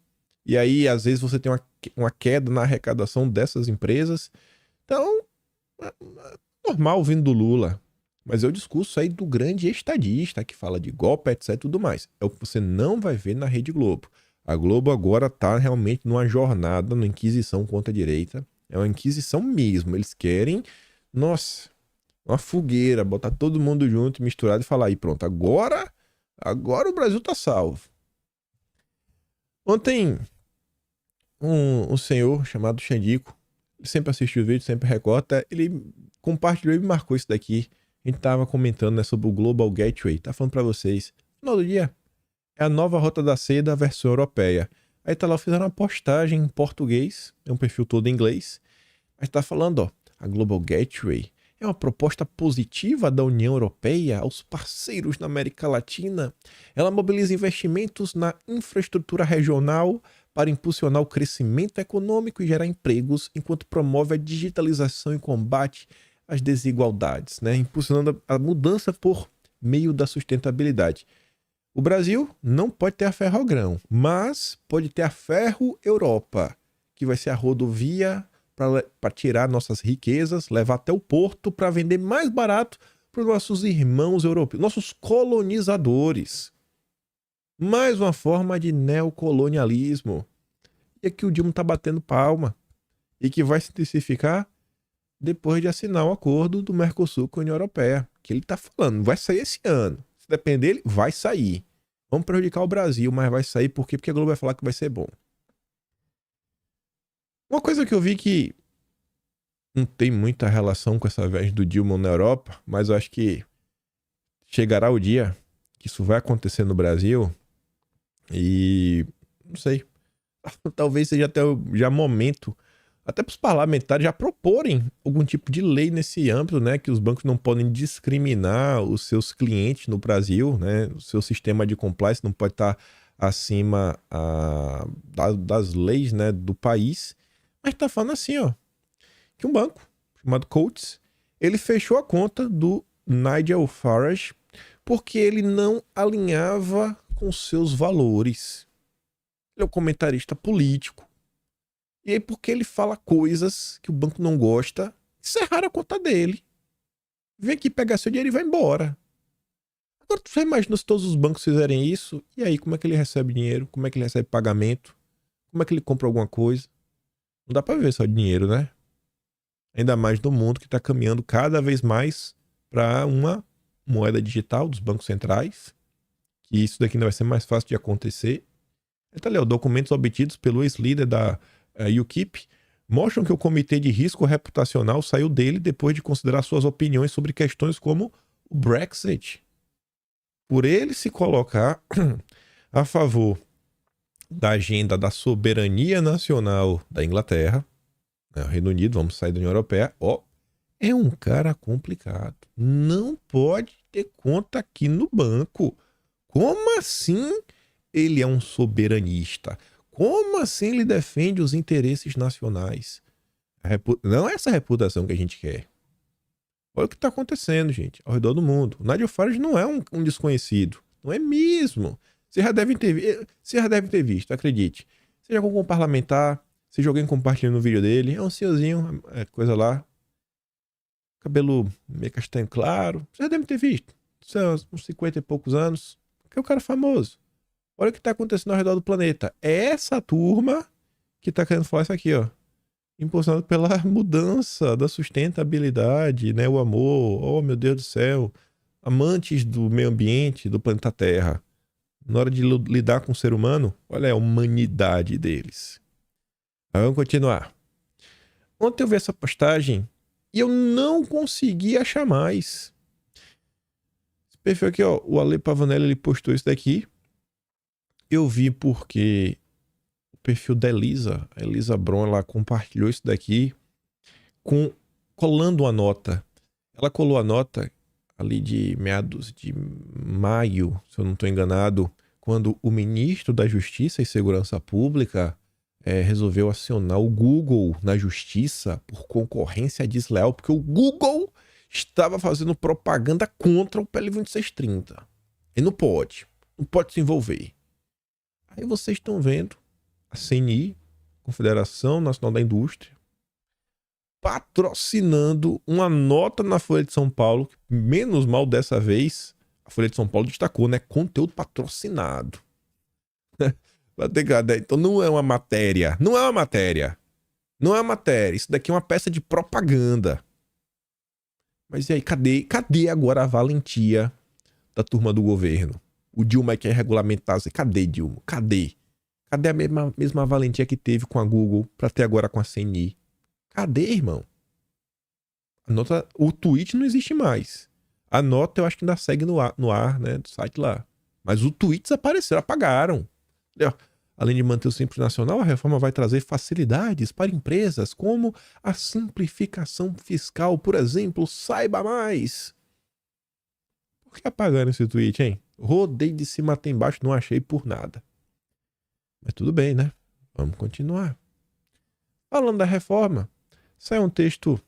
E aí, às vezes, você tem uma queda na arrecadação dessas empresas. Então, é normal vindo do Lula. Mas é o discurso aí do grande estadista que fala de golpe, etc e tudo mais. É o que você não vai ver na Rede Globo. A Globo agora tá realmente numa jornada, numa inquisição contra a direita. É uma inquisição mesmo. Eles querem, nossa, uma fogueira, botar todo mundo junto, misturado e falar aí, pronto, agora o Brasil tá salvo. Ontem, um senhor chamado Xandico, ele sempre assiste o vídeo, sempre recorta, ele compartilhou e me marcou isso daqui. A gente tava comentando, né, sobre o Global Gateway. Tá falando pra vocês. No final do dia, é a nova Rota da Seda, versão europeia. Aí tá lá, fizeram uma postagem em português, é um perfil todo em inglês. Mas tá falando, ó, a Global Gateway é uma proposta positiva da União Europeia aos parceiros na América Latina. Ela mobiliza investimentos na infraestrutura regional para impulsionar o crescimento econômico e gerar empregos, enquanto promove a digitalização e combate às desigualdades, né? Impulsionando a mudança por meio da sustentabilidade. O Brasil não pode ter a Ferrogrão, mas pode ter a Ferro Europa, que vai ser a rodovia para tirar nossas riquezas, levar até o porto para vender mais barato para os nossos irmãos europeus, nossos colonizadores. Mais uma forma de neocolonialismo. E aqui o Dilma está batendo palma. E que vai se intensificar depois de assinar o acordo do Mercosul com a União Europeia. Que ele está falando, vai sair esse ano. Se depender dele, vai sair. Vamos prejudicar o Brasil, mas vai sair por quê? Porque a Globo vai falar que vai ser bom. Uma coisa que eu vi que não tem muita relação com essa viagem do Dilma na Europa, mas eu acho que chegará o dia que isso vai acontecer no Brasil e não sei, talvez seja até já momento até para os parlamentares já proporem algum tipo de lei nesse âmbito, né, que os bancos não podem discriminar os seus clientes no Brasil, né, o seu sistema de compliance não pode estar acima das leis, né, do país. Mas tá falando assim, ó, que um banco chamado Coates, ele fechou a conta do Nigel Farage porque ele não alinhava com seus valores. Ele é um comentarista político. E aí porque ele fala coisas que o banco não gosta, encerraram a conta dele. Vem aqui pegar seu dinheiro e vai embora. Agora tu já imaginou se todos os bancos fizerem isso? E aí como é que ele recebe dinheiro? Como é que ele recebe pagamento? Como é que ele compra alguma coisa? Não dá pra ver só dinheiro, né? Ainda mais no mundo que tá caminhando cada vez mais para uma moeda digital dos bancos centrais. Que isso daqui ainda vai ser mais fácil de acontecer. Tá ali, ó, documentos obtidos pelo ex-líder da UKIP mostram que o Comitê de Risco Reputacional saiu dele depois de considerar suas opiniões sobre questões como o Brexit. Por ele se colocar a favor da agenda da soberania nacional da Inglaterra, né, o Reino Unido, vamos sair da União Europeia, ó, é um cara complicado. Não pode ter conta aqui no banco. Como assim ele é um soberanista? Como assim ele defende os interesses nacionais? Não é essa reputação que a gente quer. Olha o que está acontecendo, gente, ao redor do mundo. O Nigel Farage não é um desconhecido. Não é mesmo. Vocês já devem ter visto, acredite. Seja com algum parlamentar, seja alguém compartilhando o vídeo dele, é um senhorzinho, coisa lá. Cabelo meio castanho claro. Vocês já devem ter visto. São uns 50 e poucos anos. Que é o cara famoso. Olha o que está acontecendo ao redor do planeta. É essa turma que está querendo falar isso aqui, ó. Impulsionado pela mudança da sustentabilidade, né? O amor. Oh, meu Deus do céu. Amantes do meio ambiente, do planeta Terra. Na hora de lidar com o ser humano, olha a humanidade deles. Mas vamos continuar. Ontem eu vi essa postagem e eu não consegui achar mais. Esse perfil aqui, ó, o Ale Pavanelli, ele postou isso daqui. Eu vi porque o perfil da Elisa, a Elisa Bron, ela compartilhou isso daqui colando uma nota. Ela colou a nota ali de meados de maio, se eu não estou enganado, quando o ministro da Justiça e Segurança Pública resolveu acionar o Google na justiça por concorrência desleal, porque o Google estava fazendo propaganda contra o PL 2630. E não pode se envolver. Aí vocês estão vendo a CNI, Confederação Nacional da Indústria, patrocinando uma nota na Folha de São Paulo, que, menos mal dessa vez, a Folha de São Paulo destacou, né? Conteúdo patrocinado. Então não é uma matéria. Não é uma matéria. Não é uma matéria. Isso daqui é uma peça de propaganda. Mas e aí, cadê agora a valentia da turma do governo? O Dilma quer regulamentar. Cadê, Dilma? Cadê? Cadê a mesma valentia que teve com a Google pra ter agora com a CNI? Cadê, irmão? A nota, o tweet não existe mais. A nota eu acho que ainda segue no ar, né? Do site lá. Mas o tweet desapareceu, apagaram. Além de manter o Simples Nacional, a reforma vai trazer facilidades para empresas, como a simplificação fiscal, por exemplo. Saiba mais. Por que apagaram esse tweet, hein? Rodei de cima até embaixo, não achei por nada. Mas tudo bem, né? Vamos continuar. Falando da reforma, sai um texto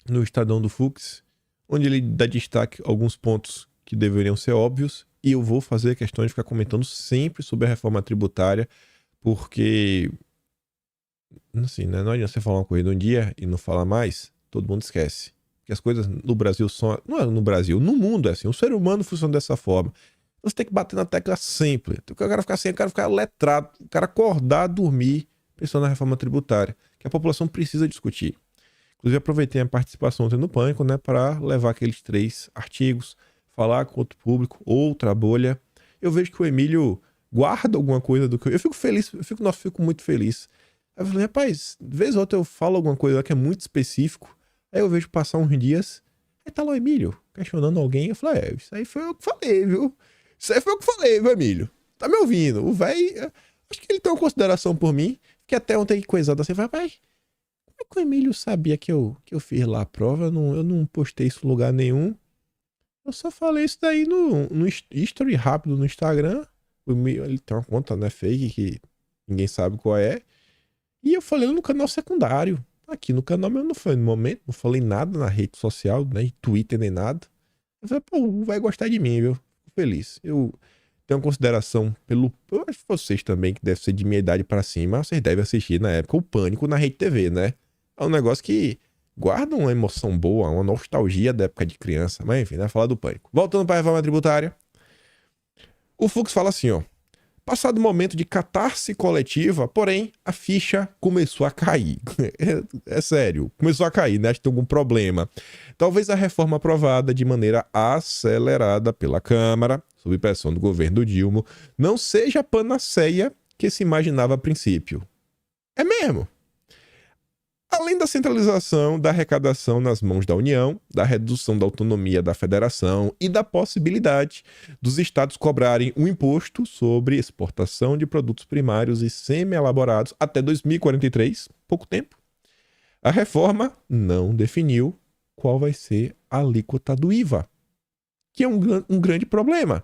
no Estadão do Fux, onde ele dá destaque a alguns pontos que deveriam ser óbvios, e eu vou fazer questão de ficar comentando sempre sobre a reforma tributária, porque, assim, né, não adianta você falar uma coisa um dia e não falar mais, todo mundo esquece. Porque as coisas no Brasil são... Não é no Brasil, no mundo é assim. O ser humano funciona dessa forma. Você tem que bater na tecla sempre. O cara ficar assim, o cara ficar letrado, o cara acordar, dormir, pensando na reforma tributária, que a população precisa discutir. Inclusive, aproveitei a participação ontem no Pânico, né, para levar aqueles 3 artigos, falar com outro público, outra bolha. Eu vejo que o Emílio guarda alguma coisa do que eu fico feliz, fico muito feliz. Aí eu falei, rapaz, de vez ou outra eu falo alguma coisa lá que é muito específico, aí eu vejo passar uns dias, aí tá lá o Emílio questionando alguém, eu falei, isso aí foi eu que falei, viu? Isso aí foi eu que falei, viu, Emílio? Tá me ouvindo? O velho, acho que ele tem uma consideração por mim, que até ontem coisado assim, rapaz, como é que o Emílio sabia que eu fiz lá a prova? Eu não postei isso em lugar nenhum. Eu só falei isso daí no history rápido no Instagram. Ele tem uma conta, né, fake, que ninguém sabe qual é. E eu falei no canal secundário. Aqui no canal meu não foi no momento, não falei nada na rede social, nem Twitter, nem nada. Eu falei, pô, vai gostar de mim, viu? Fico feliz. Eu tenho uma consideração pelo... Eu acho que vocês também, que deve ser de minha idade pra cima, vocês devem assistir na época o Pânico na Rede TV, né? É um negócio que guarda uma emoção boa, uma nostalgia da época de criança. Mas enfim, né? Falar do Pânico. Voltando para a reforma tributária. O Fux fala assim, ó. Passado o momento de catarse coletiva, porém, a ficha começou a cair. É sério, começou a cair, né? Acho que tem algum problema. Talvez a reforma aprovada de maneira acelerada pela Câmara, sob pressão do governo Dilma, não seja a panaceia que se imaginava a princípio. É mesmo. Além da centralização da arrecadação nas mãos da União, da redução da autonomia da Federação e da possibilidade dos estados cobrarem um imposto sobre exportação de produtos primários e semi-elaborados até 2043, pouco tempo, a reforma não definiu qual vai ser a alíquota do IVA, que é um grande problema.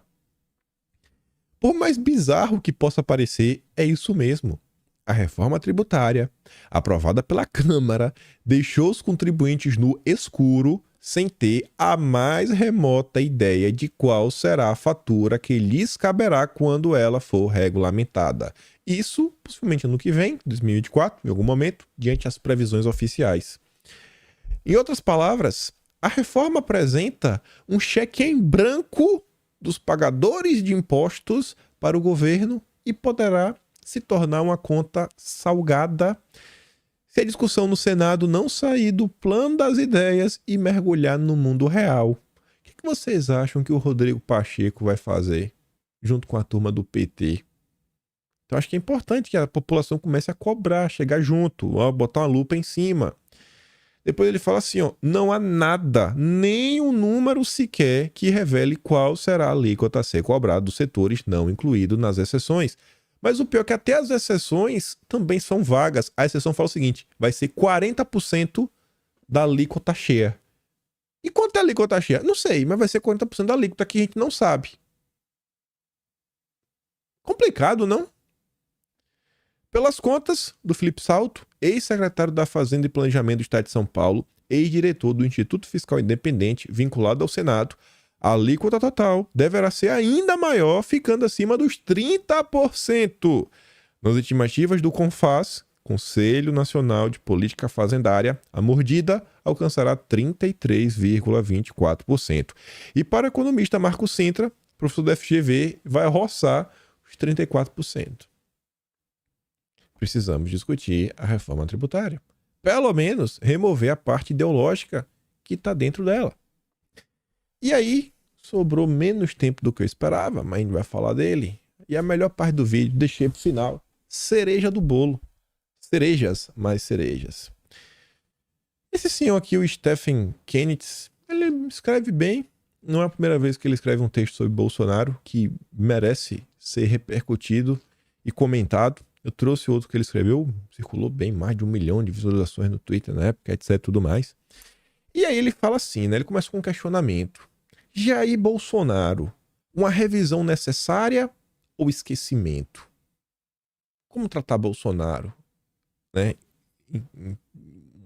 Por mais bizarro que possa parecer, é isso mesmo. A reforma tributária, aprovada pela Câmara, deixou os contribuintes no escuro sem ter a mais remota ideia de qual será a fatura que lhes caberá quando ela for regulamentada. Isso, possivelmente ano que vem, 2024, em algum momento, diante das previsões oficiais. Em outras palavras, a reforma apresenta um cheque em branco dos pagadores de impostos para o governo e poderá se tornar uma conta salgada se a discussão no Senado não sair do plano das ideias e mergulhar no mundo real. O que vocês acham que o Rodrigo Pacheco vai fazer junto com a turma do PT? Então acho que é importante que a população comece a cobrar, chegar junto, ó, botar uma lupa em cima. Depois ele fala assim, ó, não há nada, nem um número sequer que revele qual será a alíquota a ser cobrada dos setores não incluídos nas exceções. Mas o pior é que até as exceções também são vagas. A exceção fala o seguinte, vai ser 40% da alíquota cheia. E quanto é a alíquota taxinha? Não sei, mas vai ser 40% da alíquota que a gente não sabe. Complicado, não? Pelas contas do Felipe Salto, ex-secretário da Fazenda e Planejamento do Estado de São Paulo, ex-diretor do Instituto Fiscal Independente, vinculado ao Senado, a alíquota total deverá ser ainda maior, ficando acima dos 30%. Nas estimativas do CONFAS, Conselho Nacional de Política Fazendária, a mordida alcançará 33,24%. E para o economista Marco Sintra, professor da FGV, vai roçar os 34%. Precisamos discutir a reforma tributária. Pelo menos remover a parte ideológica que está dentro dela. E aí, sobrou menos tempo do que eu esperava, mas a gente vai falar dele. E a melhor parte do vídeo, deixei para o final. Cereja do bolo. Cerejas, mais cerejas. Esse senhor aqui, o Stephen Kenneth, ele escreve bem. Não é a primeira vez que ele escreve um texto sobre Bolsonaro que merece ser repercutido e comentado. Eu trouxe outro que ele escreveu, circulou bem, mais de 1 milhão de visualizações no Twitter na época, etc, tudo mais. E aí ele fala assim, né? Ele começa com um questionamento. Jair Bolsonaro, uma revisão necessária ou esquecimento? Como tratar Bolsonaro? Né?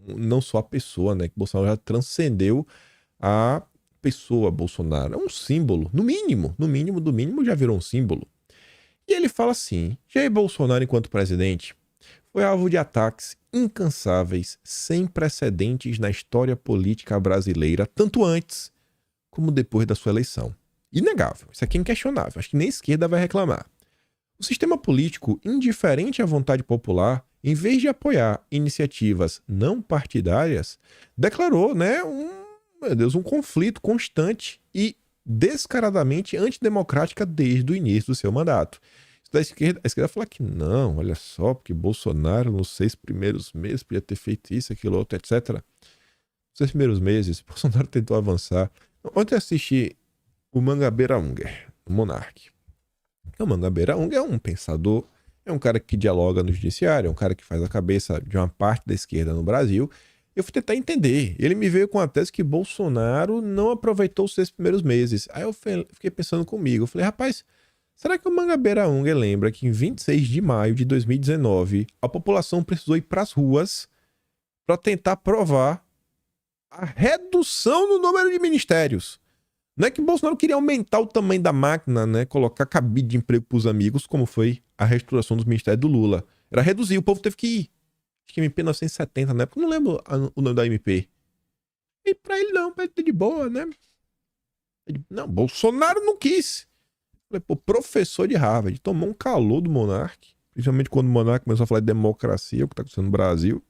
Não só a pessoa, né? Que Bolsonaro já transcendeu a pessoa Bolsonaro. É um símbolo, no mínimo já virou um símbolo. E ele fala assim, Jair Bolsonaro, enquanto presidente, foi alvo de ataques incansáveis, sem precedentes na história política brasileira, tanto antes como depois da sua eleição. Inegável, isso aqui é inquestionável, acho que nem a esquerda vai reclamar. O sistema político, indiferente à vontade popular, em vez de apoiar iniciativas não partidárias, declarou, né, um conflito constante e descaradamente antidemocrática desde o início do seu mandato. A esquerda fala que não, olha só, porque Bolsonaro nos 6 primeiros meses podia ter feito isso, aquilo, outro, etc. Nos 6 primeiros meses, Bolsonaro tentou avançar. Ontem eu assisti o Mangabeira Unger, o Monark. O Mangabeira Unger é um pensador, é um cara que dialoga no judiciário, é um cara que faz a cabeça de uma parte da esquerda no Brasil. Eu fui tentar entender. Ele me veio com a tese que Bolsonaro não aproveitou os 6 primeiros meses. Aí eu fiquei pensando comigo. Eu falei, rapaz, será que o Mangabeira Unger lembra que em 26 de maio de 2019 a população precisou ir para as ruas para tentar provar a redução no número de ministérios? Não é que Bolsonaro queria aumentar o tamanho da máquina, né? Colocar cabide de emprego para os amigos, como foi a reestruturação dos ministérios do Lula. Era reduzir, o povo teve que ir. Acho que MP 970 na época, não lembro o nome da MP. E pra ele não, pra ele tá de boa, né? Não, Bolsonaro não quis. Falei, pô, professor de Harvard, tomou um calor do Monark, principalmente quando o Monark começou a falar de democracia, o que tá acontecendo no Brasil.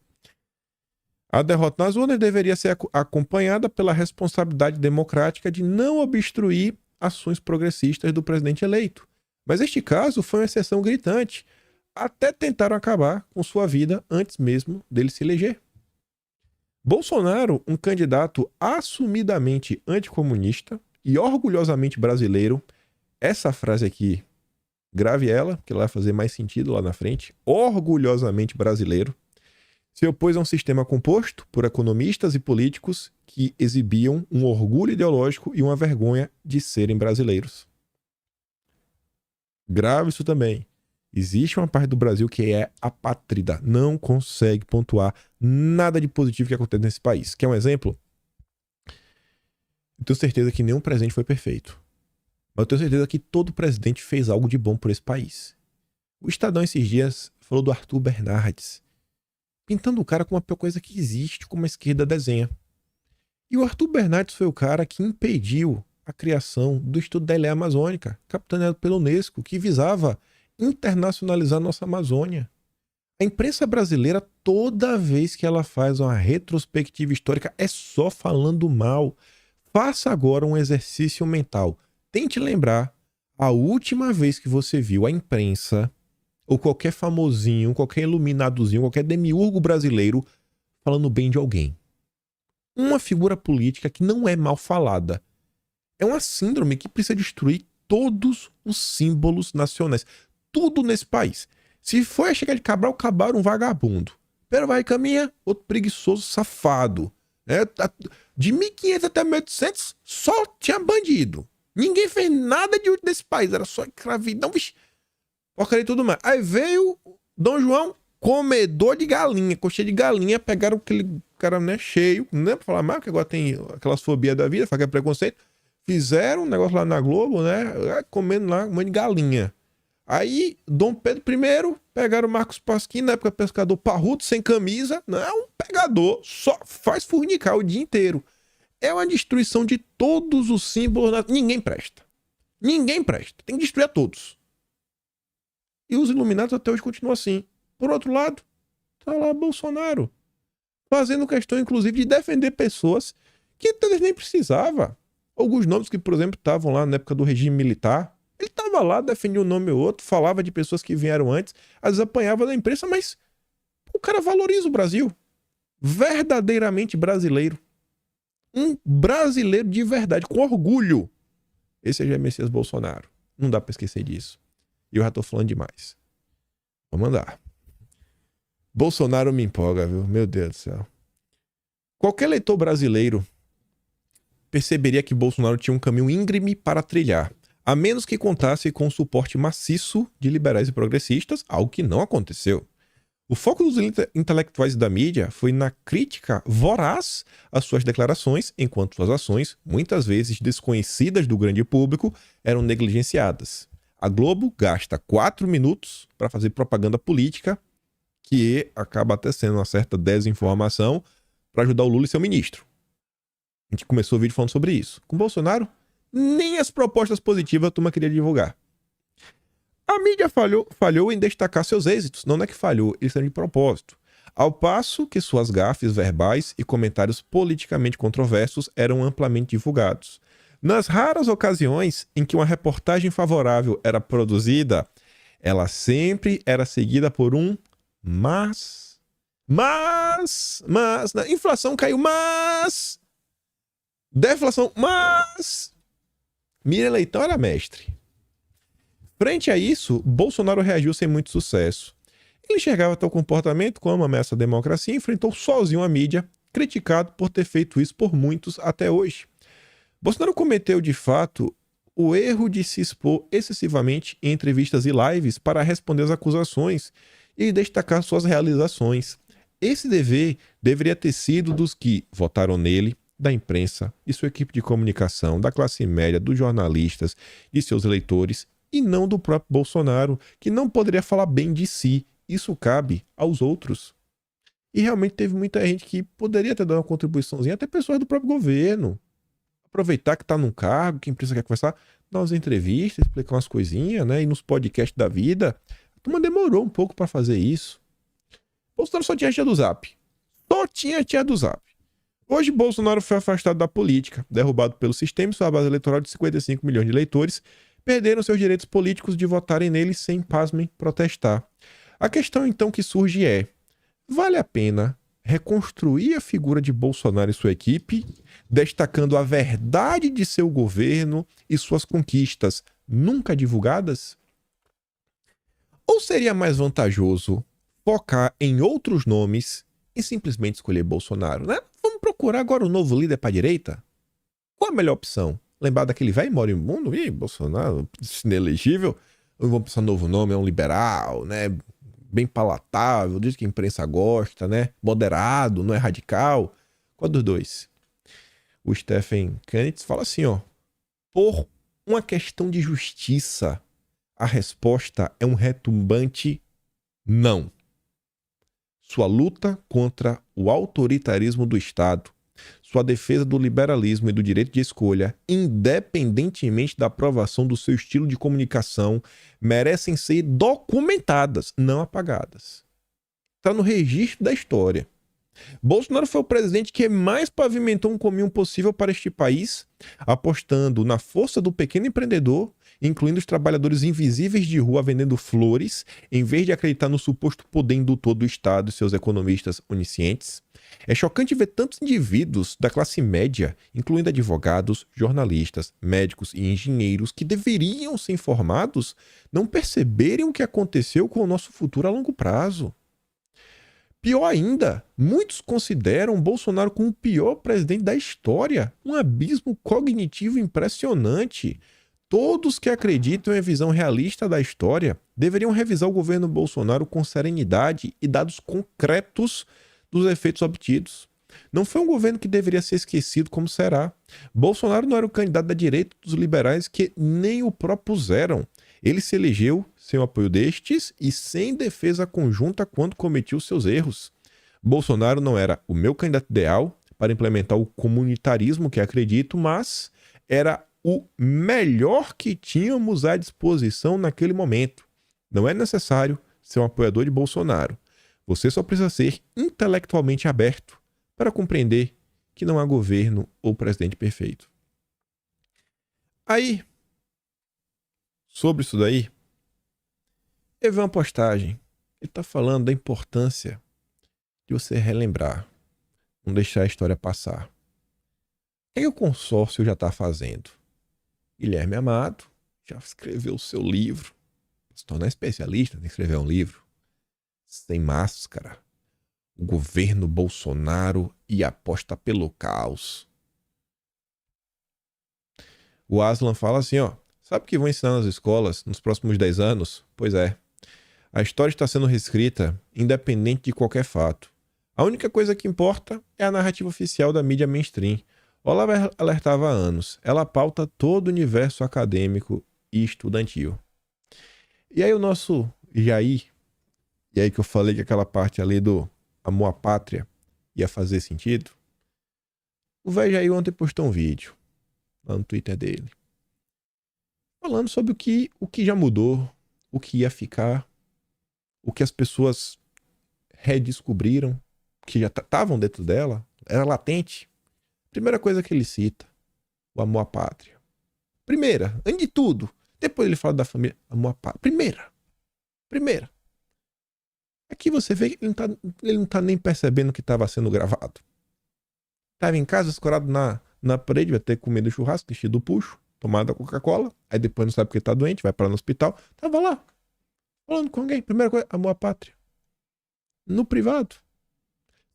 A derrota nas urnas deveria ser acompanhada pela responsabilidade democrática de não obstruir ações progressistas do presidente eleito. Mas este caso foi uma exceção gritante. Até tentaram acabar com sua vida antes mesmo dele se eleger. Bolsonaro, um candidato assumidamente anticomunista e orgulhosamente brasileiro, essa frase aqui, grave ela, que ela vai fazer mais sentido lá na frente, orgulhosamente brasileiro, se opôs a um sistema composto por economistas e políticos que exibiam um orgulho ideológico e uma vergonha de serem brasileiros. Grave isso também. Existe uma parte do Brasil que é apátrida, não consegue pontuar nada de positivo que acontece nesse país. Quer um exemplo? Eu tenho certeza que nenhum presidente foi perfeito. Mas eu tenho certeza que todo presidente fez algo de bom por esse país. O Estadão esses dias falou do Arthur Bernardes, pintando o cara como uma coisa que existe, como a esquerda desenha. E o Arthur Bernardes foi o cara que impediu a criação do Instituto da Ilha Amazônica, capitaneado pela Unesco, que visava internacionalizar nossa Amazônia. A imprensa brasileira, toda vez que ela faz uma retrospectiva histórica, é só falando mal. Faça agora um exercício mental. Tente lembrar a última vez que você viu a imprensa, ou qualquer famosinho, qualquer iluminadozinho, qualquer demiurgo brasileiro falando bem de alguém. Uma figura política que não é mal falada. É uma síndrome que precisa destruir todos os símbolos nacionais. Tudo nesse país. Se for a chegar de Cabral, Cabral um vagabundo. Pero vai caminha, outro preguiçoso safado. De 1500 até 1800, só tinha bandido. Ninguém fez nada de útil desse país. Era só escravidão, vixe, porcaria e tudo mais. Aí veio Dom João, comedor de galinha, coxinha de galinha. Pegaram aquele cara, né, cheio, né, pra falar mais, porque agora tem aquelas fobias da vida, fazer preconceito. Fizeram um negócio lá na Globo, né, comendo lá um monte de galinha. Aí, Dom Pedro I, pegaram Marcos Pasquim, na época pescador parrudo, sem camisa, não é um pegador, só faz furnicar o dia inteiro. É uma destruição de todos os símbolos. Ninguém presta. Ninguém presta. Tem que destruir a todos. E os iluminados até hoje continuam assim. Por outro lado, tá lá Bolsonaro, fazendo questão, inclusive, de defender pessoas que talvez nem precisava. Alguns nomes que, por exemplo, estavam lá na época do regime militar, ele estava lá, defendia um nome ou outro, falava de pessoas que vieram antes, às vezes apanhava da imprensa, mas o cara valoriza o Brasil. Verdadeiramente brasileiro. Um brasileiro de verdade, com orgulho. Esse é Jair Messias Bolsonaro. Não dá pra esquecer disso. E eu já tô falando demais. Vamos andar. Bolsonaro me empolga, viu? Meu Deus do céu. Qualquer leitor brasileiro perceberia que Bolsonaro tinha um caminho íngreme para trilhar, a menos que contasse com o suporte maciço de liberais e progressistas, algo que não aconteceu. O foco dos intelectuais da mídia foi na crítica voraz às suas declarações, enquanto suas ações, muitas vezes desconhecidas do grande público, eram negligenciadas. A Globo gasta 4 minutos para fazer propaganda política, que acaba até sendo uma certa desinformação, para ajudar o Lula e seu ministro. A gente começou o vídeo falando sobre isso. Com Bolsonaro, nem as propostas positivas a turma queria divulgar. A mídia falhou em destacar seus êxitos. Não é que falhou, eles estão de propósito. Ao passo que suas gafes verbais e comentários politicamente controversos eram amplamente divulgados. Nas raras ocasiões em que uma reportagem favorável era produzida, ela sempre era seguida por um mas. A inflação caiu, mas. Deflação, mas. Mira Leitão era mestre. Frente a isso, Bolsonaro reagiu sem muito sucesso. Ele enxergava tal comportamento como uma ameaça à democracia e enfrentou sozinho a mídia, criticado por ter feito isso por muitos até hoje. Bolsonaro cometeu, de fato, o erro de se expor excessivamente em entrevistas e lives para responder às acusações e destacar suas realizações. Esse dever deveria ter sido dos que votaram nele, da imprensa, de sua equipe de comunicação, da classe média, dos jornalistas, de seus eleitores, e não do próprio Bolsonaro, que não poderia falar bem de si. Isso cabe aos outros. E realmente teve muita gente que poderia ter dado uma contribuiçãozinha, até pessoas do próprio governo. Aproveitar que está num cargo, que a imprensa quer conversar, dar umas entrevistas, explicar umas coisinhas, né? E nos podcasts da vida. A turma demorou um pouco para fazer isso. Bolsonaro só tinha tia do Zap. Só tinha tia do Zap. Hoje, Bolsonaro foi afastado da política, derrubado pelo sistema e sua base eleitoral de 55 milhões de eleitores perderam seus direitos políticos de votarem nele sem, pasmem, protestar. A questão então que surge é: vale a pena reconstruir a figura de Bolsonaro e sua equipe, destacando a verdade de seu governo e suas conquistas nunca divulgadas? Ou seria mais vantajoso focar em outros nomes e simplesmente escolher Bolsonaro, né? Vamos procurar agora um novo líder para a direita? Qual a melhor opção? Lembrar daquele velho moribundo? Ih, Bolsonaro, inelegível. Vamos pensar um novo nome, é um liberal, né? Bem palatável, diz que a imprensa gosta, né? Moderado, não é radical. Qual dos dois? O Stephen Kennedy fala assim, ó: por uma questão de justiça, a resposta é um retumbante não. Sua luta contra o autoritarismo do Estado, sua defesa do liberalismo e do direito de escolha, independentemente da aprovação do seu estilo de comunicação, merecem ser documentadas, não apagadas. Está no registro da história. Bolsonaro foi o presidente que mais pavimentou um caminho possível para este país, apostando na força do pequeno empreendedor, incluindo os trabalhadores invisíveis de rua vendendo flores, em vez de acreditar no suposto poder indutor do Estado e seus economistas oniscientes. É chocante ver tantos indivíduos da classe média, incluindo advogados, jornalistas, médicos e engenheiros que deveriam ser informados, não perceberem o que aconteceu com o nosso futuro a longo prazo. Pior ainda, muitos consideram Bolsonaro como o pior presidente da história. Um abismo cognitivo impressionante. Todos que acreditam em visão realista da história deveriam revisar o governo Bolsonaro com serenidade e dados concretos dos efeitos obtidos. Não foi um governo que deveria ser esquecido como será. Bolsonaro não era o candidato da direita dos liberais que nem o propuseram. Ele se elegeu sem o apoio destes e sem defesa conjunta quando cometia os seus erros. Bolsonaro não era o meu candidato ideal para implementar o comunitarismo que acredito, mas era o melhor que tínhamos à disposição naquele momento. Não é necessário ser um apoiador de Bolsonaro. Você só precisa ser intelectualmente aberto para compreender que não há governo ou presidente perfeito. Aí, sobre isso daí, eu vi uma postagem. Ele está falando da importância de você relembrar, não deixar a história passar. O que o consórcio já está fazendo? Guilherme Amado já escreveu o seu livro. Se tornar especialista, tem que escrever um livro. Sem máscara. O governo Bolsonaro e aposta pelo caos. O Aslan fala assim, ó. Sabe o que vão ensinar nas escolas nos próximos 10 anos? Pois é. A história está sendo reescrita independente de qualquer fato. A única coisa que importa é a narrativa oficial da mídia mainstream. Olavo alertava há anos. Ela pauta todo o universo acadêmico e estudantil. E aí o nosso Jair, e aí que eu falei que aquela parte ali do amor à pátria ia fazer sentido. O velho Jair ontem postou um vídeo lá no Twitter dele, falando sobre o que já mudou, o que ia ficar, o que as pessoas redescobriram, que já estavam dentro dela, era latente. Primeira coisa que ele cita, o amor à pátria. Primeira, antes de tudo. Depois ele fala da família, amor à pátria. Primeira. Aqui você vê que ele não tá nem percebendo que estava sendo gravado. Estava em casa, escorado na parede, vai ter comido churrasco, vestido puxo, tomado Coca-Cola, aí depois não sabe porque tá doente, vai parar no hospital. Tava lá, falando com alguém. Primeira coisa, amor à pátria. No privado.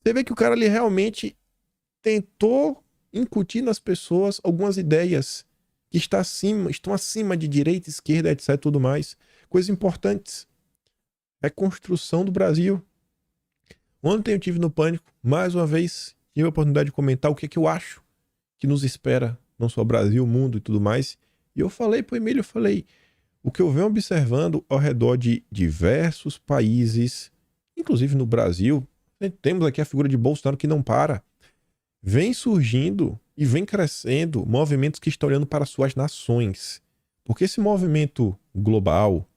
Você vê que o cara ali realmente tentou incutir nas pessoas algumas ideias que estão acima de direita, esquerda, etc. e tudo mais. Coisas importantes. É construção do Brasil. Ontem eu tive no Pânico, mais uma vez, tive a oportunidade de comentar o que é que eu acho que nos espera, não só o Brasil, o mundo e tudo mais. E eu falei pro Emílio, o que eu venho observando ao redor de diversos países, inclusive no Brasil, temos aqui a figura de Bolsonaro que não para. Vem surgindo e vem crescendo movimentos que estão olhando para suas nações. Porque esse movimento global,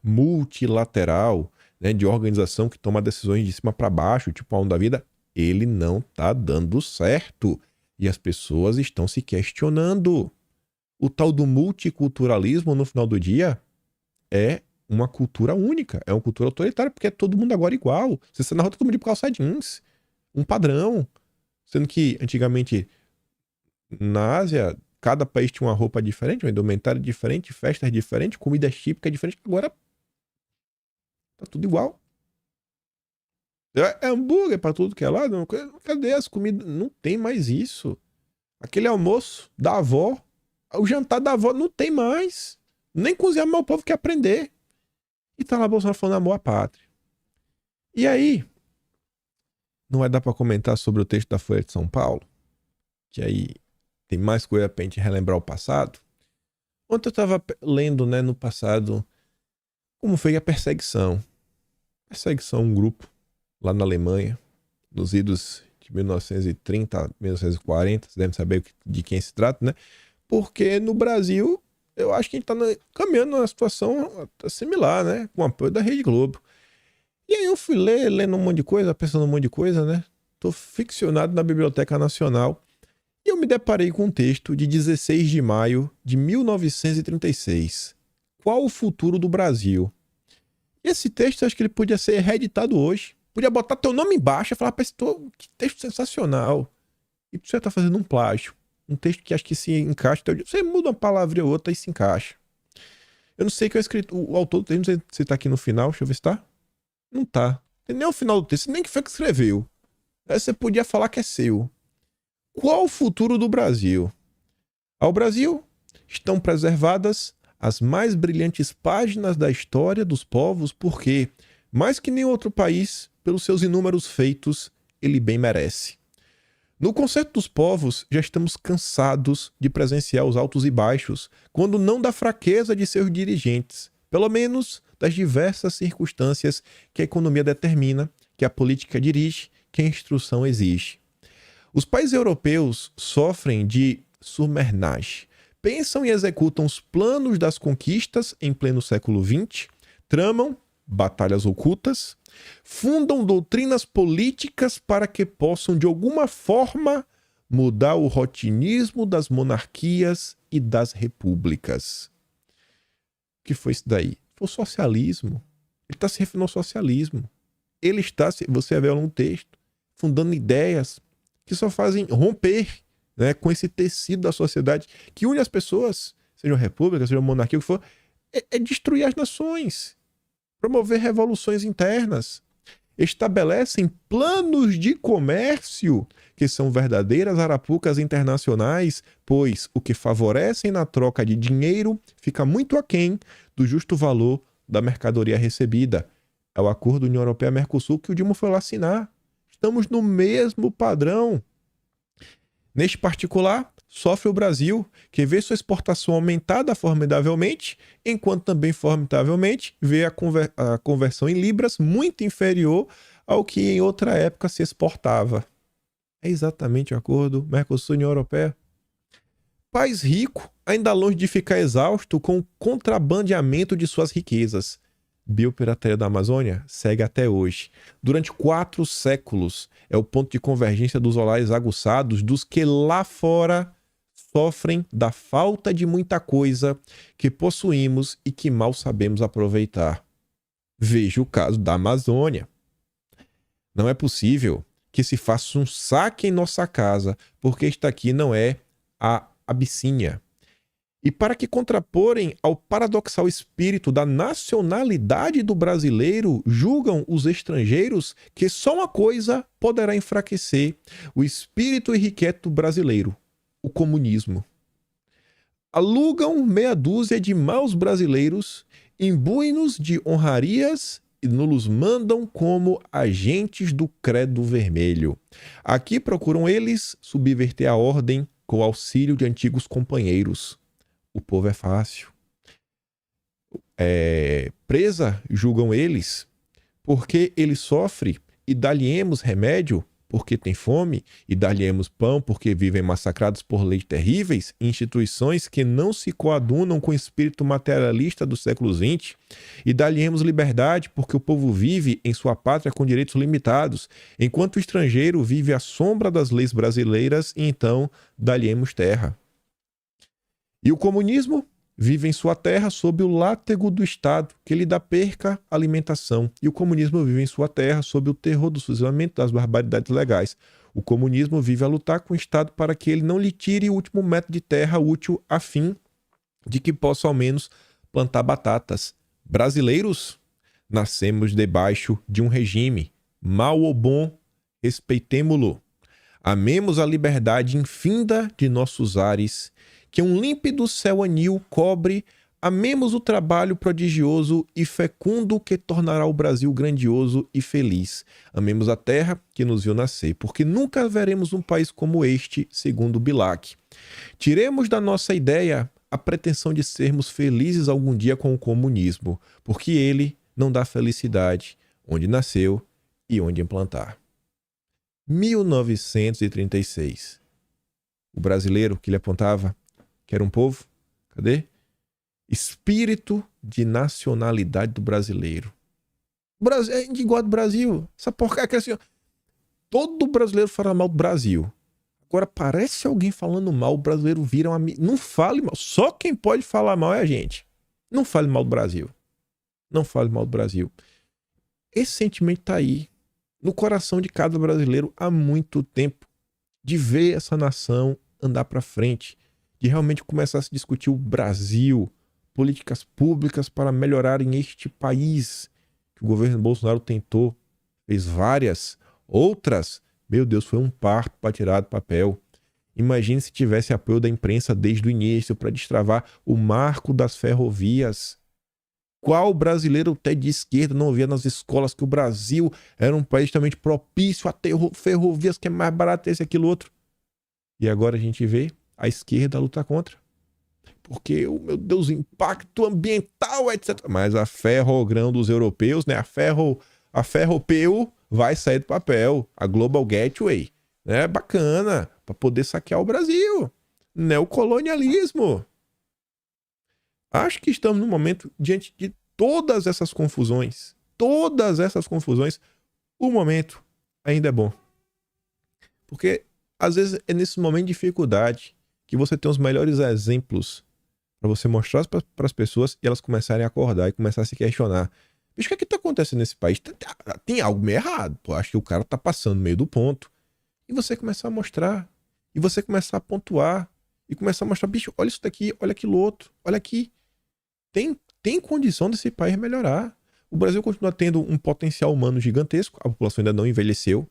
multilateral, né, de organização que toma decisões de cima para baixo, tipo a onda da vida, ele não tá dando certo. E as pessoas estão se questionando. O tal do multiculturalismo, no final do dia, é uma cultura única, é uma cultura autoritária, porque é todo mundo agora igual. Você sai na rua, todo mundo de calça jeans, um padrão. Sendo que, antigamente, na Ásia, cada país tinha uma roupa diferente, uma indumentária diferente, festas diferentes, comida típica diferente. Agora, tá tudo igual. É hambúrguer pra tudo que é lado. Cadê as comidas? Não tem mais isso. Aquele almoço da avó, o jantar da avó não tem mais. Nem cozinhar, mas o povo quer aprender. E tá lá Bolsonaro falando amor à pátria. E aí, não vai dar pra comentar sobre o texto da Folha de São Paulo? Que aí tem mais coisa pra gente relembrar o passado. Ontem eu tava lendo, né, no passado, como foi a perseguição. Perseguição, um grupo lá na Alemanha, nos idos de 1930, 1940, você deve saber de quem se trata, né? Porque no Brasil, eu acho que a gente tá caminhando numa situação similar, né? Com o apoio da Rede Globo. E aí eu fui lendo um monte de coisa, pensando um monte de coisa, né? Tô ficcionado na Biblioteca Nacional. E eu me deparei com um texto de 16 de maio de 1936. Qual o futuro do Brasil? Esse texto, eu acho que ele podia ser reeditado hoje. Podia botar teu nome embaixo e falar, que texto sensacional. E você tá fazendo um plágio. Um texto que acho que se encaixa. Você muda uma palavra ou outra e se encaixa. Eu não sei que o autor do texto, não sei se tá aqui no final, deixa eu ver se tá. Não tá. Tem nem o final do texto, nem que foi que escreveu. Aí você podia falar que é seu. Qual o futuro do Brasil? Ao Brasil estão preservadas as mais brilhantes páginas da história dos povos, porque, mais que nenhum outro país, pelos seus inúmeros feitos, ele bem merece. No concerto dos povos, já estamos cansados de presenciar os altos e baixos, quando não da fraqueza de seus dirigentes, pelo menos das diversas circunstâncias que a economia determina, que a política dirige, que a instrução exige. Os países europeus sofrem de surmenage, pensam e executam os planos das conquistas em pleno século XX, tramam batalhas ocultas, fundam doutrinas políticas para que possam, de alguma forma, mudar o rotinismo das monarquias e das repúblicas. O que foi isso daí? Foi o socialismo. Ele está se referindo ao socialismo. Ele está, você vê lá no texto, fundando ideias que só fazem romper, né, com esse tecido da sociedade que une as pessoas, seja república, seja monarquia, o que for, é destruir as nações, promover revoluções internas, estabelecem planos de comércio que são verdadeiras arapucas internacionais, pois o que favorecem na troca de dinheiro fica muito aquém do justo valor da mercadoria recebida. É o acordo União Europeia-Mercosul que o Dilma foi lá assinar. Estamos no mesmo padrão. Neste particular, sofre o Brasil, que vê sua exportação aumentada formidavelmente, enquanto também formidavelmente vê a conversão em libras muito inferior ao que em outra época se exportava. É exatamente o acordo Mercosul-União Europeia. País rico, ainda longe de ficar exausto com o contrabandeamento de suas riquezas. Biopirateria da Amazônia segue até hoje. Durante 4 séculos é o ponto de convergência dos olhares aguçados dos que lá fora sofrem da falta de muita coisa que possuímos e que mal sabemos aproveitar. Veja o caso da Amazônia. Não é possível que se faça um saque em nossa casa, porque esta aqui não é a Abissínia. E para que contraporem ao paradoxal espírito da nacionalidade do brasileiro, julgam os estrangeiros que só uma coisa poderá enfraquecer o espírito irrequieto brasileiro: o comunismo. Alugam meia dúzia de maus brasileiros, imbuem-nos de honrarias e nos mandam como agentes do credo vermelho. Aqui procuram eles subverter a ordem com o auxílio de antigos companheiros. O povo é fácil. Presa, julgam eles, porque ele sofre, e dá-lhe-emos remédio, porque tem fome, e dá-lhe-emos pão, porque vivem massacrados por leis terríveis, instituições que não se coadunam com o espírito materialista do século XX, e dá-lhe-emos liberdade, porque o povo vive em sua pátria com direitos limitados, enquanto o estrangeiro vive à sombra das leis brasileiras, e então dá-lhe-emos terra. E o comunismo vive em sua terra sob o látego do Estado, que lhe dá perca alimentação. E o comunismo vive em sua terra sob o terror do fuzilamento das barbaridades legais. O comunismo vive a lutar com o Estado para que ele não lhe tire o último metro de terra útil a fim de que possa ao menos plantar batatas. Brasileiros, nascemos debaixo de um regime, mal ou bom, respeitemo-lo. Amemos a liberdade infinda de nossos ares, que um límpido céu anil cobre, amemos o trabalho prodigioso e fecundo que tornará o Brasil grandioso e feliz. Amemos a terra que nos viu nascer, porque nunca veremos um país como este, segundo Bilac. Tiremos da nossa ideia a pretensão de sermos felizes algum dia com o comunismo, porque ele não dá felicidade onde nasceu e onde implantar. 1936. O brasileiro que ele apontava que era um povo, cadê? Espírito de nacionalidade do brasileiro. O Brasil é igual do Brasil. Essa porcaria que assim, ó, todo brasileiro fala mal do Brasil. Agora parece alguém falando mal, o brasileiro vira um amigo. Não fale mal. Só quem pode falar mal é a gente. Não fale mal do Brasil. Não fale mal do Brasil. Esse sentimento tá aí, no coração de cada brasileiro há muito tempo, de ver essa nação andar para frente, de realmente começar a se discutir o Brasil, políticas públicas para melhorarem este país que o governo Bolsonaro tentou fez várias outras. Meu Deus, foi um parto para tirar do papel. Imagine se tivesse apoio da imprensa desde o início para destravar o marco das ferrovias. Qual brasileiro até de esquerda não via nas escolas que o Brasil era um país extremamente propício a ter ferrovias, que é mais barato esse e aquilo outro? E agora a gente vê a esquerda lutar contra. Porque, meu Deus, impacto ambiental, etc. Mas a ferrogrão dos europeus, né? A ferropeu vai sair do papel. A Global Gateway, né? Bacana, para poder saquear o Brasil. Neocolonialismo. Acho que estamos num momento, diante de todas essas confusões, o momento ainda é bom. Porque, às vezes, é nesse momento de dificuldade que você tem os melhores exemplos para você mostrar para as pessoas e elas começarem a acordar e começar a se questionar. Bicho, o que é que tá acontecendo nesse país? Tem algo meio errado. Pô, acho que o cara tá passando no meio do ponto. E você começar a mostrar. E você começar a pontuar. E começar a mostrar, bicho, olha isso daqui, olha aquilo outro, olha aqui. Tem condição desse país melhorar. O Brasil continua tendo um potencial humano gigantesco. A população ainda não envelheceu.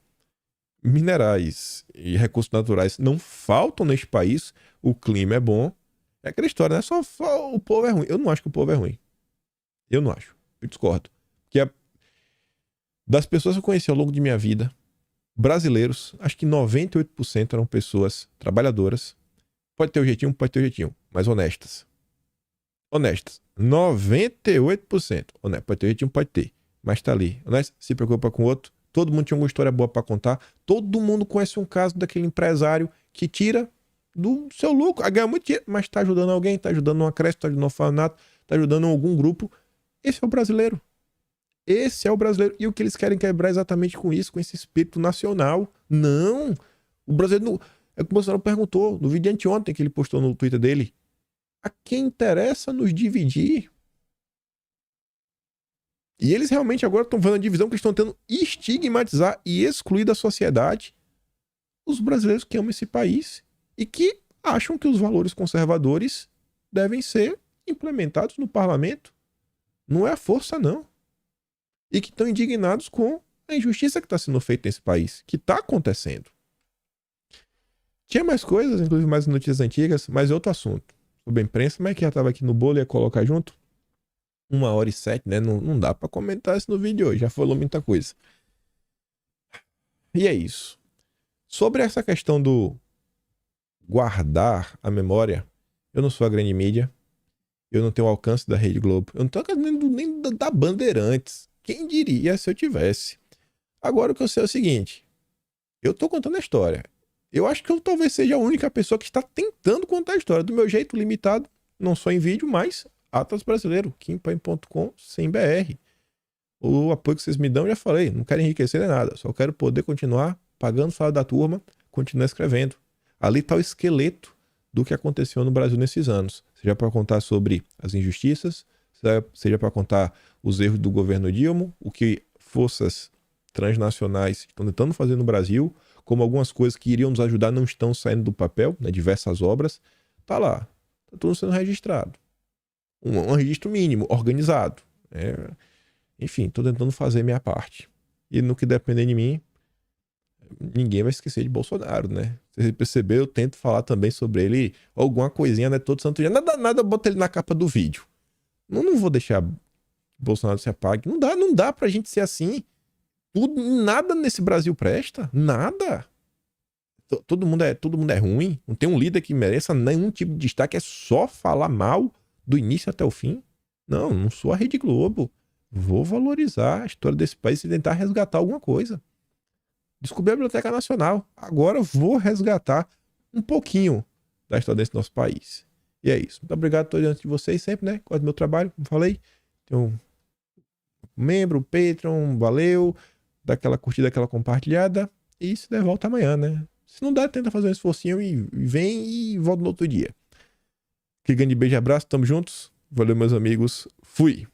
Minerais e recursos naturais não faltam neste país. O clima é bom. É aquela história, né? Só o povo é ruim. Eu não acho que o povo é ruim. Eu não acho. Eu discordo. Que das pessoas que eu conheci ao longo de minha vida, brasileiros, acho que 98% eram pessoas trabalhadoras. Pode ter o jeitinho, mas honestas. 98%. Pode ter o jeitinho, pode ter. Mas tá ali. Honesto, se preocupa com o outro. Todo mundo tinha uma história boa pra contar. Todo mundo conhece um caso daquele empresário que tira do seu lucro, ganha muito dinheiro, mas tá ajudando alguém, tá ajudando uma creche, tá ajudando um orfanato, tá ajudando algum grupo. Esse é o brasileiro. Esse é o brasileiro. E o que eles querem quebrar é exatamente com isso, com esse espírito nacional. Não! O brasileiro... É o que o Bolsonaro perguntou no vídeo de anteontem que ele postou no Twitter dele. A quem interessa nos dividir? E eles realmente agora estão vendo a divisão que eles estão tentando estigmatizar e excluir da sociedade os brasileiros que amam esse país e que acham que os valores conservadores devem ser implementados no parlamento. Não é a força, não. E que estão indignados com a injustiça que está sendo feita nesse país, que está acontecendo. Tinha mais coisas, inclusive mais notícias antigas, mas é outro assunto. Sobre a imprensa, mas que já estava aqui no bolo e ia colocar junto. 1h07, né? Não dá para comentar isso no vídeo de hoje, já falou muita coisa. E é isso. Sobre essa questão do guardar a memória, eu não sou a grande mídia, eu não tenho o alcance da Rede Globo, eu não tenho nem da Bandeirantes. Quem diria se eu tivesse? Agora o que eu sei é o seguinte, eu tô contando a história. Eu acho que eu talvez seja a única pessoa que está tentando contar a história do meu jeito limitado, não só em vídeo, mas Atlas Brasileiro, kimpai.com/br. O apoio que vocês me dão, já falei, não quero enriquecer nem nada, só quero poder continuar pagando o salário da turma, continuar escrevendo. Ali está o esqueleto do que aconteceu no Brasil nesses anos. Seja para contar sobre as injustiças, seja para contar os erros do governo Dilma, o que forças transnacionais estão tentando fazer no Brasil, como algumas coisas que iriam nos ajudar não estão saindo do papel, né, diversas obras. Tá lá, tá tudo sendo registrado. Um registro mínimo, organizado. Enfim, estou tentando fazer minha parte. E no que depender de mim, ninguém vai esquecer de Bolsonaro, né? Você percebeu, eu tento falar também sobre ele, alguma coisinha, né? Todo santo dia. Nada, bota ele na capa do vídeo. Não vou deixar Bolsonaro se apague. Não dá pra gente ser assim. Nada nesse Brasil presta. Nada. Todo mundo é ruim. Não tem um líder que mereça nenhum tipo de destaque. É só falar mal do início até o fim. Não sou a Rede Globo. Vou valorizar a história desse país e tentar resgatar alguma coisa. Descobri a Biblioteca Nacional. Agora vou resgatar um pouquinho da história desse nosso país. E é isso. Muito obrigado a todos diante de vocês sempre, né? Gosto do meu trabalho, como falei. Tem um membro, Patreon, valeu. Dá aquela curtida, aquela compartilhada. E se der, volta amanhã, né? Se não der, tenta fazer um esforcinho e vem e volta no outro dia. Aquele grande beijo e abraço. Tamo juntos. Valeu, meus amigos. Fui.